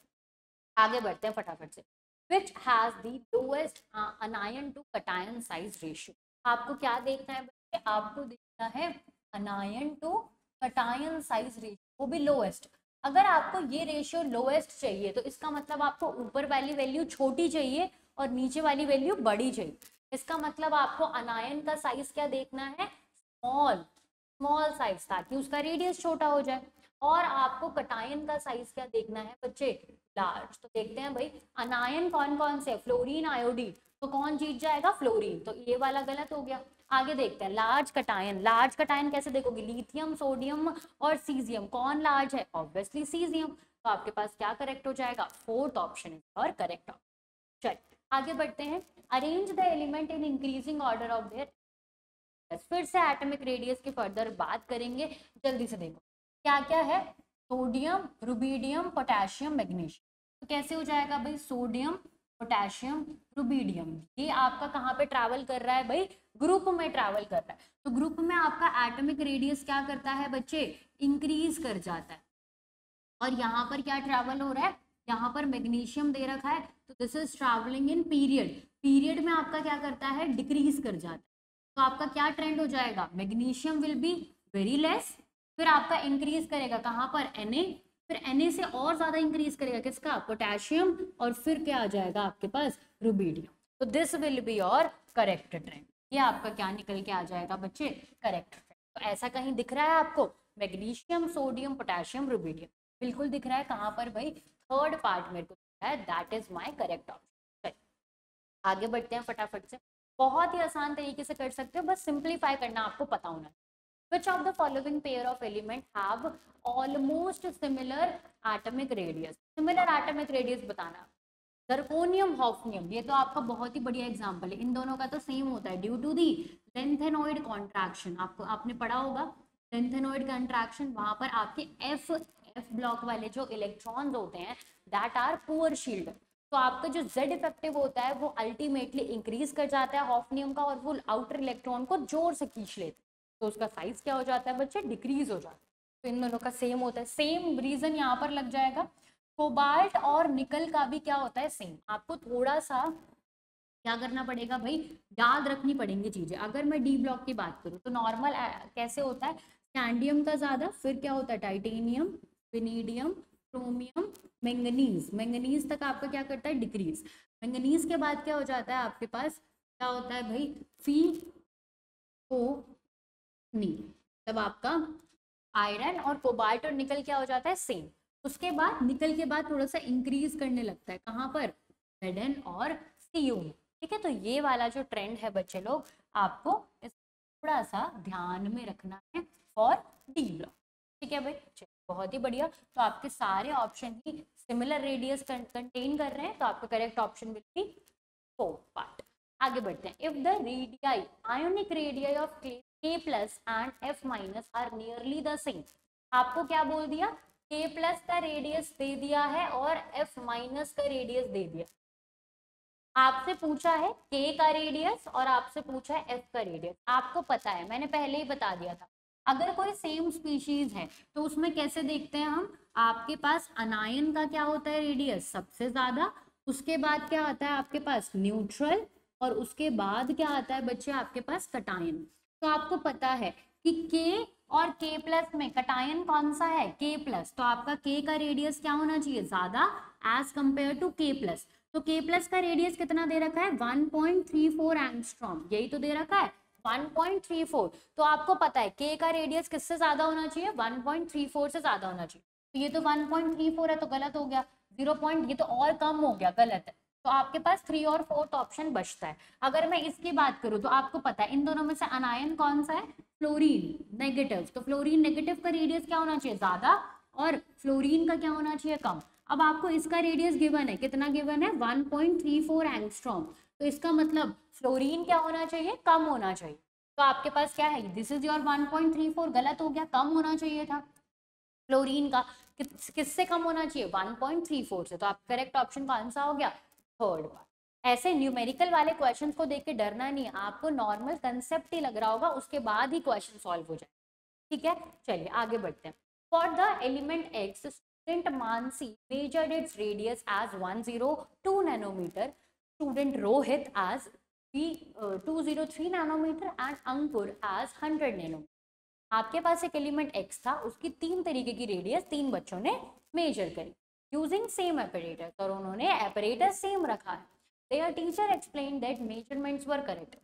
आगे बढ़ते हैं फटाफट से। Which has the lowest anion to cation size ratio, आपको क्या देखना है बच्चे, आपको देखना है anion to cation size ratio, वो भी लोएस्ट। अगर आपको ये रेशियो लोएस्ट चाहिए तो इसका मतलब आपको ऊपर वाली वैल्यू छोटी चाहिए और नीचे वाली वैल्यू बड़ी चाहिए। इसका मतलब आपको अनायन का साइज क्या देखना है, स्मॉल, स्मॉल साइज, ताकि उसका रेडियस छोटा हो जाए। और आपको कटायन का साइज क्या देखना है बच्चे, लार्ज। तो देखते हैं भाई अनायन कौन कौन से, फ्लोरीन आयोडीन, तो कौन जीत जाएगा, फ्लोरीन। तो ये वाला गलत हो गया। आगे देखते हैं लार्ज कटायन, लार्ज कटायन कैसे देखोगे, लिथियम सोडियम और सीजियम, कौन लार्ज है, ऑब्वियसली सीजियम। तो आपके पास क्या करेक्ट हो जाएगा, फोर्थ ऑप्शन इज और करेक्ट ऑप्शन। चल आगे बढ़ते हैं। Arrange the element in increasing order of their, फिर से एटॉमिक रेडियस की फर्दर बात करेंगे, जल्दी से देखो क्या क्या है, सोडियम, रुबीडियम, पोटेशियम, मैग्नीशियम। तो कैसे हो जाएगा भाई, सोडियम, पोटेशियम, रुबीडियम, ये आपका कहाँ पे ट्रैवल कर रहा है भाई, ग्रुप में ट्रैवल कर रहा है। तो ग्रुप में आपका एटॉमिक रेडियस क्या करता है बच्चे, इंक्रीज कर जाता है। और यहाँ पर क्या ट्रैवल हो रहा है, यहाँ पर मैग्नीशियम दे रखा है, तो this is travelling in period, period में आपका क्या करता है, डिक्रीज कर जाता है। तो आपका क्या ट्रेंड हो जाएगा, magnesium will be very less, फिर आपका इंक्रीज करेगा कहाँ पर, Na, फिर Na से और ज्यादा इंक्रीज करेगा किसका, पोटेशियम, और फिर क्या आ जाएगा आपके पास, रुबीडियम। तो this will be your correct trend, ये आपका क्या निकल के आ जाएगा बच्चे, करेक्ट ट्रेंड। तो ऐसा कहीं दिख रहा है आपको, मैग्नीशियम, सोडियम, पोटेशियम, रुबीडियम, बिल्कुल दिख रहा है, कहाँ पर भाई, थर्ड पार्ट मेरे को दिख रहा है, that is my correct option. आगे बढ़ते हैं फटाफट से, बहुत ही आसान तरीके से कर सकते हो, बस सिंप्लीफाई करना आपको पता होना। Which of the following pair of element have almost similar atomic radius? Similar atomic radius बताना। जर्कोनियम, हॉफनियम, ये तो आपका बहुत ही बढ़िया एग्जांपल है, इन दोनों का तो सेम होता है, due to the lanthanoid contraction. आपको आपने पढ़ा होगा लेंथेनॉइड कॉन्ट्रैक्शन, वहां पर आपके एफ ब्लॉक वाले जो इलेक्ट्रॉन्स होते हैं दैट आर पुअर शील्ड। तो आपका जो जेड इफेक्टिव होता है वो अल्टीमेटली इंक्रीज कर जाता है हॉफनियम का, और वो आउटर इलेक्ट्रॉन को जोर से खींच लेते हैं, तो उसका साइज क्या हो जाता है बच्चे, डिक्रीज हो जाता है। तो इन दोनों का सेम होता है, सेम रीजन यहाँ पर लग जाएगा। कोबाल्ट और निकल का भी क्या होता है, सेम। आपको थोड़ा सा क्या करना पड़ेगा भाई, याद रखनी पड़ेंगी चीजें। अगर मैं डी ब्लॉक की बात करूँ तो नॉर्मल कैसे होता है, स्कैंडियम का ज्यादा, फिर क्या होता है, टाइटेनियम, विनीडियम, क्रोमियम, मैंगनीज, मैंगनीज तक आपका क्या करता है, डिक्रीज। मैंगनीज के बाद क्या हो जाता है आपके पास, क्या होता है भाई, फी ओ नहीं, तब आपका आयरन और कोबाल्ट और निकल क्या हो जाता है, सेम। उसके बाद निकल के बाद थोड़ा सा इंक्रीज करने लगता है, कहाँ पर, Zn और Cu में। ठीक है, तो ये वाला जो ट्रेंड है बच्चे लोग, आपको इस थोड़ा सा ध्यान में रखना है फॉर डी ब्लॉक। ठीक है भाई, चलिए बहुत ही बढ़िया। तो आपके सारे ऑप्शन ही सिमिलर रेडियस कंटेन कर रहे हैं, तो आपका correct option will be 4 part. आगे बढ़ते हैं। If the radii, ionic radii of K plus and F minus are nearly the same, आपको क्या बोल दिया, K प्लस का रेडियस दे दिया है और F माइनस का रेडियस दे दिया। आपसे पूछा है K का रेडियस और आपसे पूछा है F का रेडियस। आपको पता है, मैंने पहले ही बता दिया था, अगर कोई सेम स्पीशीज है तो उसमें कैसे देखते हैं हम, आपके पास अनायन का क्या होता है रेडियस सबसे ज्यादा, उसके बाद क्या आता है आपके पास न्यूट्रल, और उसके बाद क्या आता है बच्चे आपके पास कटायन। तो आपको पता है कि K और K प्लस में कटायन कौन सा है, K प्लस, तो आपका K का रेडियस क्या होना चाहिए, ज्यादा as compare to K plus. तो K प्लस का रेडियस कितना दे रखा है, 1.34 एंगस्ट्रॉम, यही तो दे रखा है 1.34। तो आपको पता है K का रेडियस किससे ज्यादा होना चाहिए, 1.34 से ज्यादा होना चाहिए। तो ये तो 1.34 है, तो गलत हो गया, 0 पॉइंट, ये तो और कम हो गया, गलत है। तो आपके पास 3 और 4th ऑप्शन बचता है। अगर मैं इसकी बात करूं तो आपको पता है इन दोनों में से अनायन कौन सा है, फ्लोरीन नेगेटिव। तो फ्लोरीन नेगेटिव का रेडियस क्या होना चाहिए, ज्यादा, और फ्लोरीन का क्या होना चाहिए, कम। अब आपको इसका रेडियस गिवन है, कितना गिवन है, 1.34 एंगस्ट्रॉम। तो इसका मतलब फ्लोरीन क्या होना चाहिए, कम होना चाहिए। तो आपके पास क्या है, दिस इज योर 1.34, गलत हो गया, कम होना चाहिए था फ्लोरीन का। किससे कम होना चाहिए, 1.34 से। तो आप करेक्ट ऑप्शन कौन सा हो गया, थर्ड वन। ऐसे न्यूमेरिकल वाले क्वेश्चंस को देख के डरना नहीं है, आपको नॉर्मल कंसेप्ट ही लग रहा होगा, उसके बाद ही क्वेश्चन सॉल्व हो जाए। ठीक है, चलिए आगे बढ़ते हैं। For the element X, student Mansi measured its radius as 102 nanometre, student Rohit as 203 nanometre and Ankur as 100 nanometre. आपके पास एक एलिमेंट एक्स था, उसकी 3 तरीके की रेडियस 3 बच्चों ने मेजर करी यूजिंग सेम एपरेटस, और उन्होंने एपरेटस सेम रखा है। There teacher explain that measurements were correct.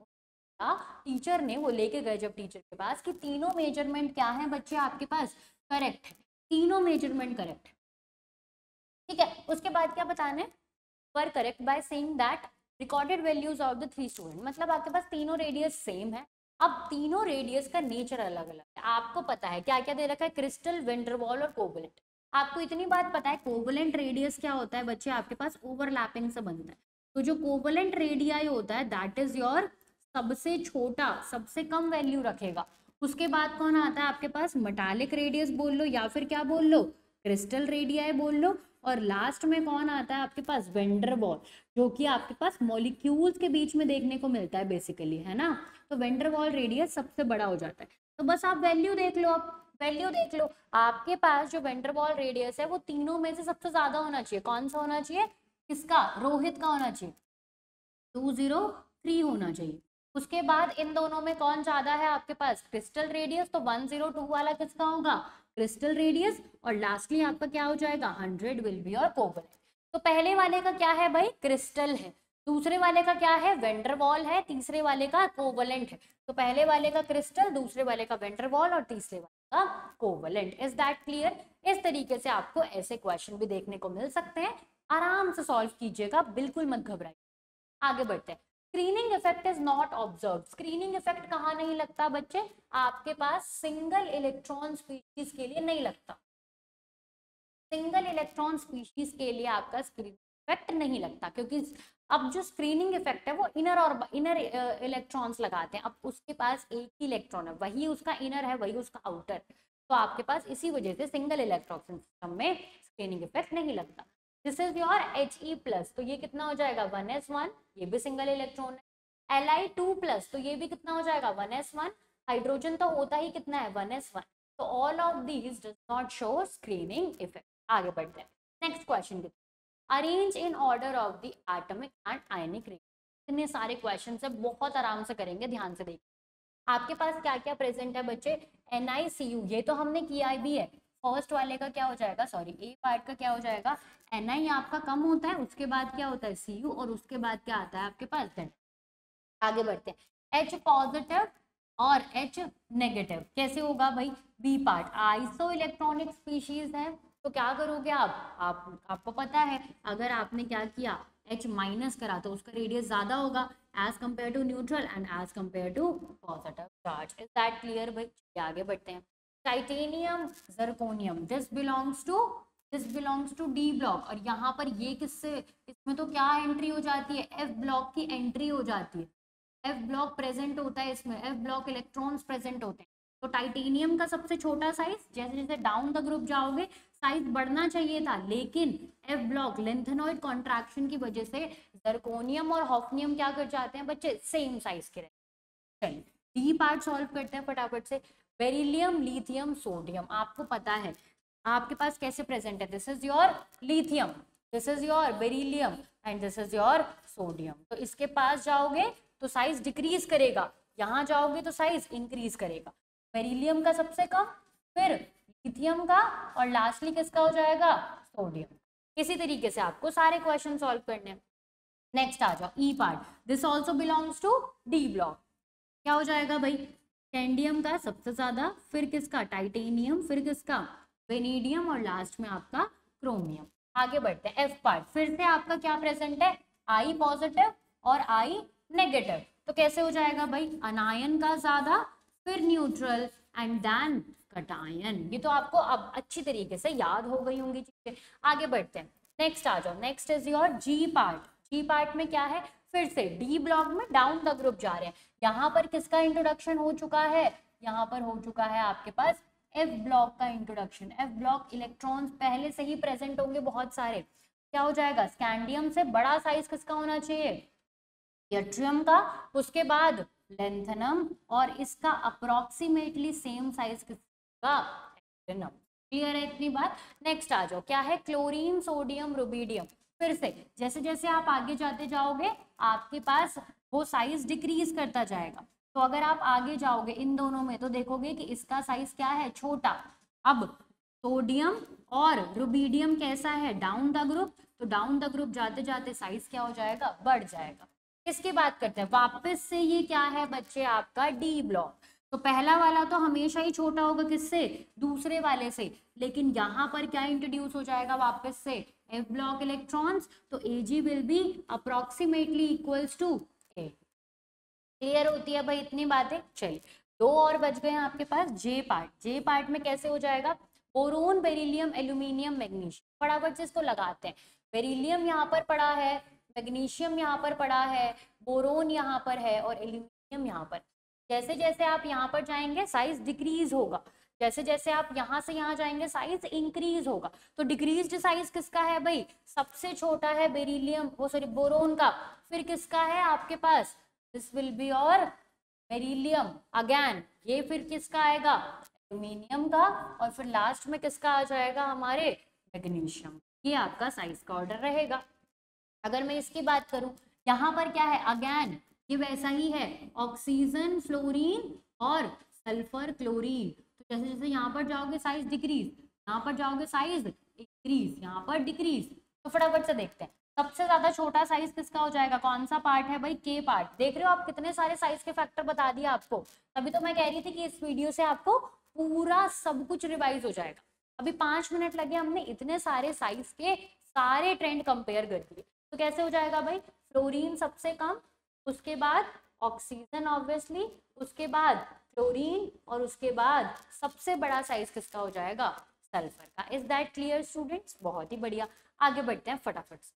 Teacher ने वो लेके गए जब टीचर के पास कि तीनों मेजरमेंट क्या है बच्चे आपके पास, करेक्ट है, तीनों मेजरमेंट करेक्ट है। ठीक है, उसके बाद क्या बताना है, were correct by saying that recorded values of the 3 student. मतलब आपके पास तीनों रेडियस सेम है। अब तीनों रेडियस का नेचर अलग अलग है। आपको पता है क्या क्या दे रखा है, क्रिस्टल, वेंडरवॉल और कोवलेंट। आपको इतनी बात पता है कोवलेंट रेडियस क्या होता है बच्चे, आपके पास ओवरलैपिंग से बनता है। तो जो कोवलेंट रेडियाई होता है दैट इज योर सबसे छोटा, सबसे कम वैल्यू रखेगा। उसके बाद कौन आता है आपके पास, मेटालिक रेडियस बोल लो या फिर क्या बोल लो, क्रिस्टल रेडियाई बोल लो। और लास्ट में कौन आता है आपके पास, वेंडरवॉल, जो कि आपके पास मॉलिक्यूल्स के बीच में देखने को मिलता है बेसिकली, है ना। तो वेंडरवॉल रेडियस सबसे बड़ा हो जाता है। तो बस आप वैल्यू देख लो, अब वैल्यू देख लो, आपके पास जो वेंडरवॉल रेडियस है वो तीनों में से सबसे ज्यादा होना चाहिए। कौन सा होना चाहिए, किसका, रोहित का होना चाहिए, 203 होना चाहिए। उसके बाद इन दोनों में कौन ज्यादा है आपके पास, क्रिस्टल रेडियस, तो 102 वाला किसका होगा, क्रिस्टल रेडियस। और लास्टली आपका क्या हो जाएगा, 100 विल बी और कोवलेंट। तो पहले वाले का क्या है भाई, क्रिस्टल है, दूसरे वाले का क्या है, वेंडरवॉल है, तीसरे वाले का कोवलेंट है। तो पहले वाले का क्रिस्टल, दूसरे वाले का वेंडरवॉल और तीसरे वाले का कोवलेंट। Is that clear. इस तरीके से आपको ऐसे क्वेश्चन भी देखने को मिल सकते हैं, आराम से सॉल्व कीजिएगा, बिल्कुल मत घबराइए। आगे बढ़ते हैं। Screening effect is not observe. Screening effect कहाँ नहीं लगता बच्चे, आपके पास सिंगल इलेक्ट्रॉन स्पीशीज के लिए नहीं लगता। सिंगल इलेक्ट्रॉन स्पीशीज के लिए आपका स्क्रीनिंग इफेक्ट नहीं लगता, क्योंकि अब जो स्क्रीनिंग इफेक्ट है वो इनर और इनर इलेक्ट्रॉन्स लगाते हैं। अब उसके पास एक ही इलेक्ट्रॉन है, वही उसका इनर है, वही उसका आउटर। तो आपके पास इसी वजह से सिंगल इलेक्ट्रॉन सिस्टम में स्क्रीनिंग इफेक्ट नहीं लगता। दिस इज योर He+, तो ये कितना हो जाएगा 1s1, ये भी सिंगल इलेक्ट्रॉन है। Li2+, तो ये भी कितना हो जाएगा 1s1, हाइड्रोजन तो होता ही कितना है 1s1। तो all of these does not show screening effect. आगे बढ़ते हैं नेक्स्ट क्वेश्चन की। Arrange in order of the atomic and ionic radius. इतने सारे क्वेश्चन है, बहुत आराम से करेंगे, ध्यान से देखिए। आपके पास क्या क्या प्रेजेंट है बच्चे, NiCu, ये तो हमने किया भी है। फर्स्ट वाले का क्या हो जाएगा, सॉरी ए पार्ट का क्या हो जाएगा, Ni आपका कम होता है, उसके बाद क्या होता है Cu, और उसके बाद क्या आता है आपके पास Z। आगे बढ़ते हैं। H पॉजिटिव और H नेगेटिव। कैसे होगा भाई? B part isoelectronic species है, तो क्या करोगे आपको पता है अगर आपने क्या किया H माइनस करा तो उसका रेडियस ज्यादा होगा as compare to neutral and as compare to positive charge. Is that clear भाई? आगे बढ़ते हैं। Titanium zirconium, this belongs to D block, और यहाँ पर ये किससे, इसमें तो क्या एंट्री हो जाती है? एफ ब्लॉक की एंट्री हो जाती है। एफ ब्लॉक प्रेजेंट होता है इसमें, एफ ब्लॉक इलेक्ट्रॉन्स प्रेजेंट होते हैं। तो टाइटेनियम का सबसे छोटा साइज, जैसे जैसे डाउन द ग्रुप जाओगे साइज बढ़ना चाहिए था, लेकिन एफ ब्लॉक लेंथेनॉइड कॉन्ट्रैक्शन की वजह से जर्कोनियम और हॉफनियम क्या कर जाते हैं बच्चे? सेम साइज के रहते हैं। चलिए डी पार्ट सॉल्व करते हैं फटाफट से। बेरिलियम, लिथियम, सोडियम, आपको पता है आपके पास कैसे प्रेजेंट है? This is your lithium, this is your beryllium and this is your sodium. तो इसके पास जाओगे तो साइज डिक्रीज करेगा, यहाँ जाओगे तो साइज इंक्रीज करेगा। बेरिलियम का सबसे कम, फिर लिथियम का, और लास्टली किसका हो जाएगा? सोडियम। इसी तरीके से आपको सारे क्वेश्चन सॉल्व करने हैं। नेक्स्ट आ जाओ e part, this also belongs to D block. क्या हो जाएगा भाई? कैंडियम का सबसे ज्यादा, फिर किसका? टाइटेनियम, फिर किसका? वेनेडियम, और लास्ट में आपका क्रोमियम। आगे बढ़ते हैं। एफ पार्ट, फिर से आपका क्या प्रेजेंट है? आई पॉजिटिव और आई नेगेटिव। तो कैसे हो जाएगा भाई? अनायन का ज्यादा, फिर न्यूट्रल एंड देन कटायन। ये तो आपको अब अच्छी तरीके से याद हो गई होंगी चीजें। आगे बढ़ते हैं। नेक्स्ट आ जाओ। Next is your G part. G part में क्या है? फिर से डी ब्लॉक में डाउन द ग्रुप जा रहे हैं। यहाँ पर किसका इंट्रोडक्शन हो चुका है? यहाँ पर हो चुका है आपके पास एफ ब्लॉक का इंट्रोडक्शन। एफ ब्लॉक इलेक्ट्रॉन्स पहले से ही प्रेजेंट होंगे बहुत सारे। क्या हो जाएगा? स्कैंडियम से बड़ा साइज किसका होना चाहिए? यट्रियम का, उसके बाद लेंथनम, और इसका अप्रोक्सीमेटली सेम साइज किसका? एक्टिनम। क्लियर है इतनी बात? नेक्स्ट आ जाओ। क्या है? Chlorine, sodium, rubidium. फिर से जैसे जैसे आप आगे जाते जाओगे आपके पास वो साइज डिक्रीज करता जाएगा। तो अगर आप आगे जाओगे इन दोनों में तो देखोगे कि इसका साइज क्या है? छोटा। अब सोडियम और रुबिडियम कैसा है? Down the group. तो डाउन द ग्रुप जाते जाते साइज क्या हो जाएगा? बढ़ जाएगा। इसकी बात करते हैं वापस से। ये क्या है बच्चे? आपका डी ब्लॉक। तो पहला वाला तो हमेशा ही छोटा होगा किससे? दूसरे वाले से। लेकिन यहाँ पर क्या इंट्रोड्यूस हो जाएगा वापस से? F block electrons. तो Ag will be approximately equals to A. Clear होती है भाई इतनी बातें? चलिए दो और बच गए हैं आपके पास। जे पार्ट। जे पार्ट में कैसे हो जाएगा? Boron, beryllium, aluminium, magnesium. फटाफट से इसको लगाते हैं। बेरिलियम यहाँ पर पड़ा है, मैग्नीशियम यहाँ पर पड़ा है, बोरोन यहाँ पर है और एल्यूमिनियम यहाँ पर। जैसे जैसे आप यहाँ पर जाएंगे साइज डिक्रीज होगा, जैसे जैसे आप यहाँ से यहाँ जाएंगे साइज इंक्रीज होगा। तो डिक्रीज्ड साइज किसका है भाई? सबसे छोटा है बेरिलियम, वो सॉरी बोरोन का। फिर किसका है आपके पास? दिस विल बी और बेरिलियम अगेन। ये फिर किसका आएगा? एल्यूमिनियम का। और फिर लास्ट में किसका आ जाएगा? हमारे मैग्नीशियम। ये आपका साइज का ऑर्डर रहेगा। अगर मैं इसकी बात करूं, यहाँ पर क्या है? अगेन ये वैसा ही है, ऑक्सीजन, फ्लोरीन और सल्फर, क्लोरीन। तो जैसे जैसे यहाँ पर जाओगे साइज डिक्रीज, यहाँ पर जाओगे साइज इंक्रीज, यहाँ पर डिक्रीज। तो फटाफट से देखते हैं सबसे ज्यादा छोटा साइज किसका हो जाएगा? कौन सा पार्ट है भाई? के पार्ट। देख रहे हो आप कितने सारे साइज के फैक्टर बता दिया आपको। तभी तो मैं कह रही थी कि इस वीडियो से आपको पूरा सब कुछ रिवाइज हो जाएगा। अभी 5 मिनट लगे, हमने इतने सारे साइज के सारे ट्रेंड कंपेयर कर दिए। तो कैसे हो जाएगा भाई? फ्लोरीन सबसे कम, उसके बाद ऑक्सीजन ऑब्वियसली, उसके बाद क्लोरीन, और उसके बाद सबसे बड़ा साइज किसका हो जाएगा? सल्फर का। Is that clear students? बहुत ही बढ़िया। आगे बढ़ते हैं फटाफट से।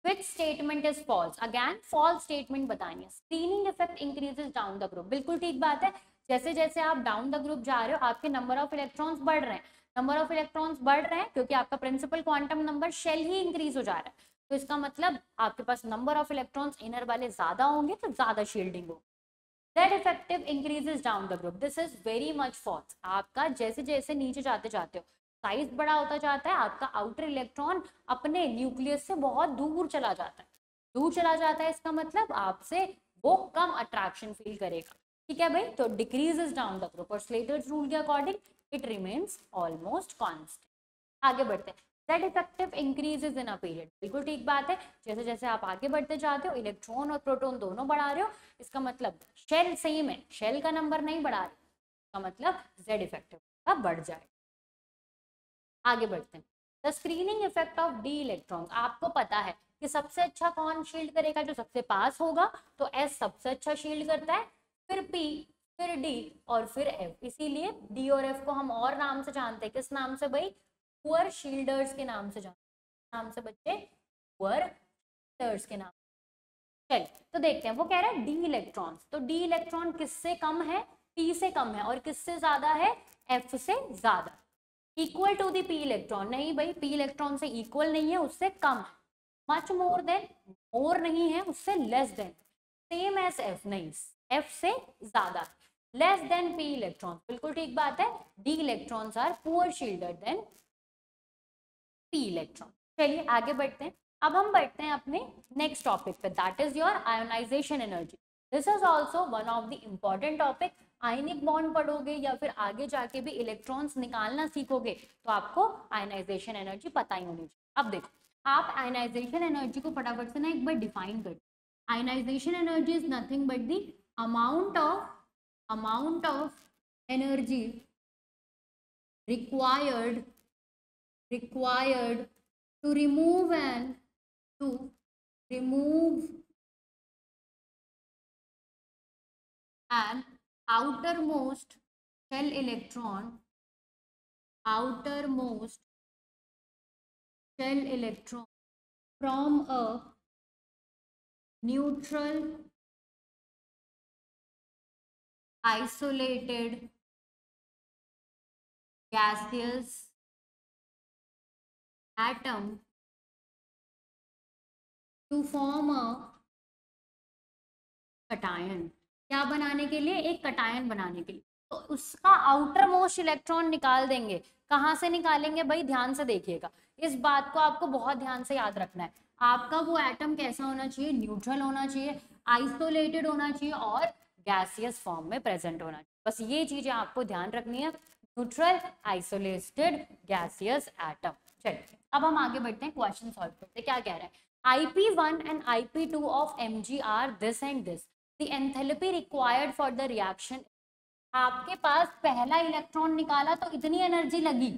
Which statement is false? Again false statement बतानी है। Screening effect increases down the group. बिल्कुल ठीक बात है। जैसे जैसे आप डाउन द ग्रुप जा रहे हो आपके नंबर ऑफ इलेक्ट्रॉन्स बढ़ रहे हैं। नंबर ऑफ इलेक्ट्रॉन्स बढ़ रहे हैं क्योंकि आपका प्रिंसिपल क्वांटम नंबर शेल ही इंक्रीज हो जा रहा है। तो इसका मतलब आपके पास नंबर ऑफ इलेक्ट्रॉन्स इनर वाले ज्यादा होंगे तो ज्यादा शील्डिंग होगी। That effective increases down the group. This is very much false. आपका जैसे जैसे नीचे जाते जाते हो साइज बड़ा होता जाता है, आपका आउटर इलेक्ट्रॉन अपने न्यूक्लियस से बहुत दूर चला जाता है। दूर चला जाता है इसका मतलब आपसे वो कम अट्रैक्शन फील करेगा। ठीक है भाई? तो डिक्रीजेस डाउन द ग्रुप और स्लेटर्स रूल के according it remains almost constant. आगे बढ़ते हैं। Z effective increases in a period, बिल्कुल ठीक बात है। जैसे जैसे आप आगे बढ़ते जाते हो इलेक्ट्रॉन और प्रोटॉन दोनों बढ़ा रहे हो, इसका मतलब शेल सेम है, शेल का नंबर नहीं बढ़ा रहे, इसका मतलब Z इफेक्टिव का बढ़ जाए। आगे बढ़ते हैं। The screening effect of D electron, आपको पता है कि सबसे अच्छा कौन शील्ड करेगा, जो सबसे पास होगा, तो S सबसे अच्छा शील्ड करता है, फिर P, फिर D और फिर F। इसीलिए D और F को हम और नाम से जानते हैं, किस नाम से भाई, पुअर शील्डर्स के नाम से जानते हैं। नाम से बच्चे, पुअर शील्डर्स के नाम। चल तो देखते हैं, वो कह रहा है डी इलेक्ट्रॉन, तो डी इलेक्ट्रॉन किससे कम है, P से कम है, और किससे ज्यादा है, F से ज्यादा। Equal to the P electron, नहीं भाई पी इलेक्ट्रॉन से इक्वल नहीं है, उससे कम है। मच मोर देन, मोर नहीं है, उससे less than. Same as F, नहीं एफ से ज्यादा। लेस देन पी इलेक्ट्रॉन, बिल्कुल ठीक बात है, D electrons are poor shielded than P electron. चलिए आगे बढ़ते हैं। अब हम बढ़ते हैं अपने नेक्स्ट टॉपिक पे, that is your ionization energy. This is also one of the important topic. Ionic bond पढ़ोगे या फिर आगे जाके भी इलेक्ट्रॉन्स निकालना सीखोगे तो आपको आयनाइजेशन एनर्जी पता ही होनी चाहिए। अब देखो, आप आयनाइजेशन एनर्जी को फटाफट से ना एक बार डिफाइन कर। Ionization energy is nothing but the amount of energy required to remove an outermost shell electron from a neutral isolated gaseous atom to form a cation। क्या बनाने के लिए, एक कटायन बनाने के लिए। तो उसका आउटर मोस्ट इलेक्ट्रॉन निकाल देंगे। कहाँ से निकालेंगे भाई, ध्यान से देखिएगा, इस बात को आपको बहुत ध्यान से याद रखना है। आपका वो एटम कैसा होना चाहिए, न्यूट्रल होना चाहिए, आइसोलेटेड होना चाहिए और गैसियस फॉर्म में प्रेजेंट होना चाहिए। बस ये चीजें आपको ध्यान रखनी है, न्यूट्रल, आइसोलेटेड, गैसियस एटम। चलिए अब हम आगे बढ़ते हैं, क्वेश्चन सॉल्व करते हैं। क्या कह रहा है, IP1 and IP2 of Mg are this and this. The enthalpy required for the reaction। आपके पास पहला इलेक्ट्रॉन निकाला तो इतनी एनर्जी लगी,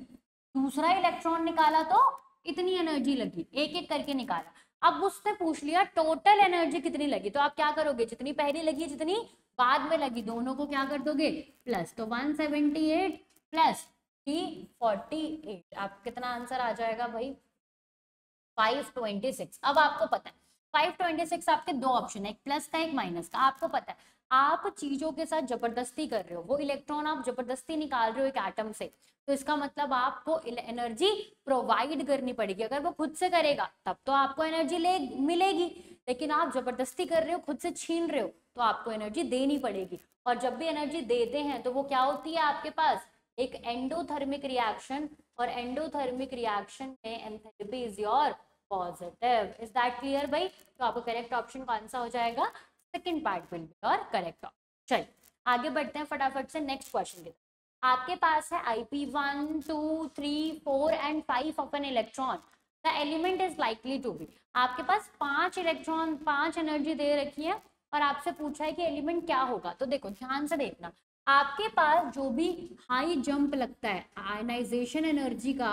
दूसरा इलेक्ट्रॉन निकाला तो इतनी एनर्जी लगी, एक एक करके निकाला। अब उसने पूछ लिया टोटल एनर्जी कितनी लगी, तो आप क्या करोगे, जितनी पहली लगी जितनी बाद में लगी, दोनों को क्या कर दोगे प्लस। तो 178 प्लस 348, आप कितना आंसर आ जाएगा भाई, 526। अब आपको पता है 526, आपके दो ऑप्शन है, एक प्लस का एक माइनस का। आपको पता है आप चीजों के साथ जबरदस्ती कर रहे हो, वो इलेक्ट्रॉन आप जबरदस्ती निकाल रहे हो एक एटम से, तो इसका मतलब आपको एनर्जी प्रोवाइड करनी पड़ेगी। अगर वो खुद से करेगा तब तो आपको एनर्जी मिलेगी, लेकिन आप जबरदस्ती कर रहे हो, खुद से छीन रहे हो, तो आपको एनर्जी देनी पड़ेगी। और जब भी एनर्जी देते हैं तो वो क्या होती है आपके पास, एक एंडोथर्मिक रिएक्शन, और एंडोथर्मिक रिएक्शन में enthalpy is your positive. Is that clear भाई? तो आपको करेक्ट ऑप्शन कौन सा हो जाएगा, second part will be your correct option. चलिए आगे बढ़ते हैं फटाफट से नेक्स्ट क्वेश्चन की तरफ। आपके पास है IP1, 2, 3, 4 and 5 of an electron, the element is likely to be. आपके पास 5 इलेक्ट्रॉन, 5 एनर्जी दे रखी है और आपसे पूछा है कि एलिमेंट क्या होगा। तो देखो ध्यान से देखना, आपके पास जो भी हाई जंप लगता है आयनाइजेशन एनर्जी का,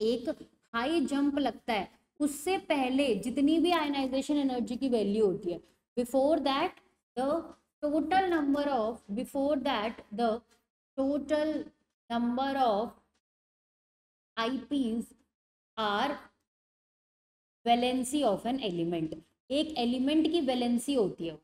एक हाई जंप लगता है, उससे पहले जितनी भी आयनाइजेशन एनर्जी की वैल्यू होती है, before that the total number of IPs are valency of an element. एक एलिमेंट की वैलेंसी होती है,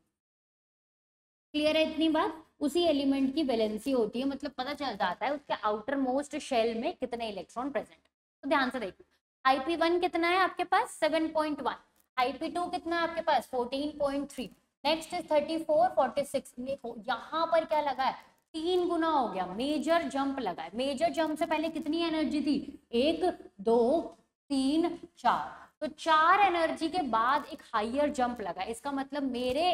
क्लियर है इतनी बात, उसी एलिमेंट की वैलेंसी होती है, मतलब पता चल जाता है उसके आउटर मोस्ट शेल में कितने इलेक्ट्रॉन प्रेजेंट। तो ध्यान से देखो, IP1 कितना है आपके पास 7.1, IP2 कितना है आपके पास 14.3, नेक्स्ट इज 34, 46। देखो यहाँ पर क्या लगा है, 3 गुना हो गया, मेजर जंप लगा है। मेजर जंप से पहले कितनी एनर्जी थी, 1, 2, 3, 4, तो 4 एनर्जी के बाद एक हाइयर जंप लगा। इसका मतलब मेरे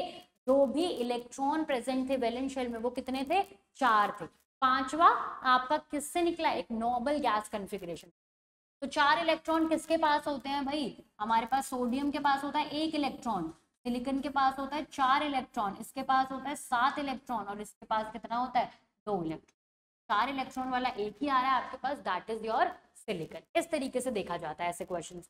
जो भी इलेक्ट्रॉन प्रेजेंट थे वैलेंस शेल में वो कितने थे, 4 थे। पांचवा आपका किससे निकला, एक नोबल गैस कॉन्फ़िगरेशन। तो 4 इलेक्ट्रॉन किसके पास होते हैं भाई, हमारे पास सोडियम के पास होता है 1 इलेक्ट्रॉन, सिलिकॉन के पास होता है 4 इलेक्ट्रॉन, इसके पास होता है 7 इलेक्ट्रॉन और इसके पास कितना होता है 2 इलेक्ट्रॉन। 4 इलेक्ट्रॉन वाला एक ही आ रहा है आपके पास, दैट इज योर सिलिकॉन। इस तरीके से देखा जाता है ऐसे क्वेश्चन।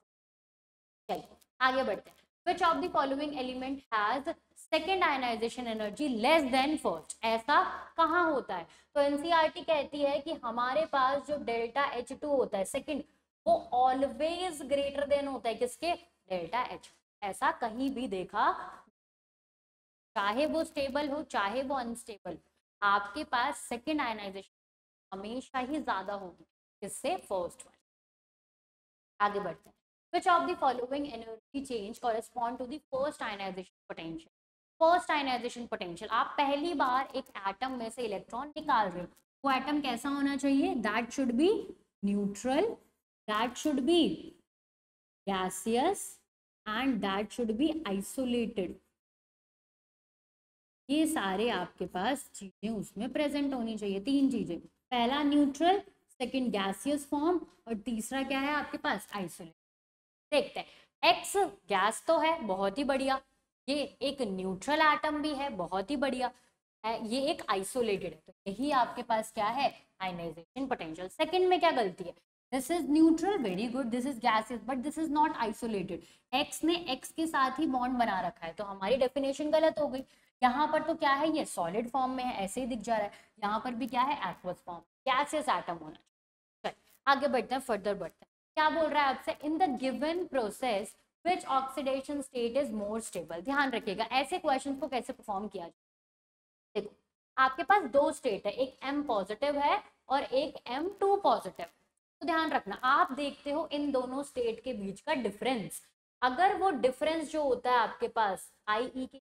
चलिए आगे बढ़ते हैं। Which of the following element has second ionization energy less than first? ऐसा कहाँ होता है? तो एनसीईआरटी कहती है कि हमारे पास जो डेल्टा H2 होता है सेकंड, वो ऑलवेज ग्रेटर देन होता है किसके, डेल्टा H। ऐसा कहीं भी देखा, चाहे वो स्टेबल हो चाहे वो अनस्टेबल, आपके पास सेकंड आयनाइजेशन हमेशा ही ज्यादा होगी किससे, फर्स्ट वाले। आगे बढ़ते हैं। Which of the following energy change correspond to the first ionization potential? First ionization potential, आप पहली बार एक एटम में से इलेक्ट्रॉन निकाल रहे हो, वो एटम कैसा होना चाहिए, that should be neutral, that should be gaseous and that should be isolated. ये सारे आपके पास चीजें उसमें प्रेजेंट होनी चाहिए, 3 चीजें, पहला न्यूट्रल, सेकंड गैसियस फॉर्म और तीसरा क्या है आपके पास, आइसोलेट। देखते हैं, एक्स गैस तो है, बहुत ही बढ़िया, ये एक न्यूट्रल एटम भी है, बहुत ही बढ़िया है, ये एक आइसोलेटेड है, तो यही आपके पास क्या है, आयनाइजेशन पोटेंशियल। सेकंड में क्या गलती है, this is neutral, very good, this is gaseous but this is not isolated, x ने एक्स के साथ ही बॉन्ड बना रखा है, तो हमारी डेफिनेशन गलत हो गई। यहाँ पर तो क्या है, ये सॉलिड फॉर्म में है, ऐसे ही दिख जा रहा है, यहाँ पर भी क्या है, एक्वस फॉर्म, गैसियस एटम होना चाहिए। आगे बढ़ते हैं, फर्दर बढ़ते हैं। क्या बोल रहा है आपसे, in the given process which oxidation state is more stable. ध्यान रखिएगा ऐसे क्वेश्चन को कैसे परफॉर्म किया जाए। देखो आपके पास 2 स्टेट है, एक M पॉजिटिव है और एक M2 पॉजिटिव, तो ध्यान रखना आप देखते हो इन दोनों स्टेट के बीच का डिफरेंस, अगर वो डिफरेंस जो होता है आपके पास IE की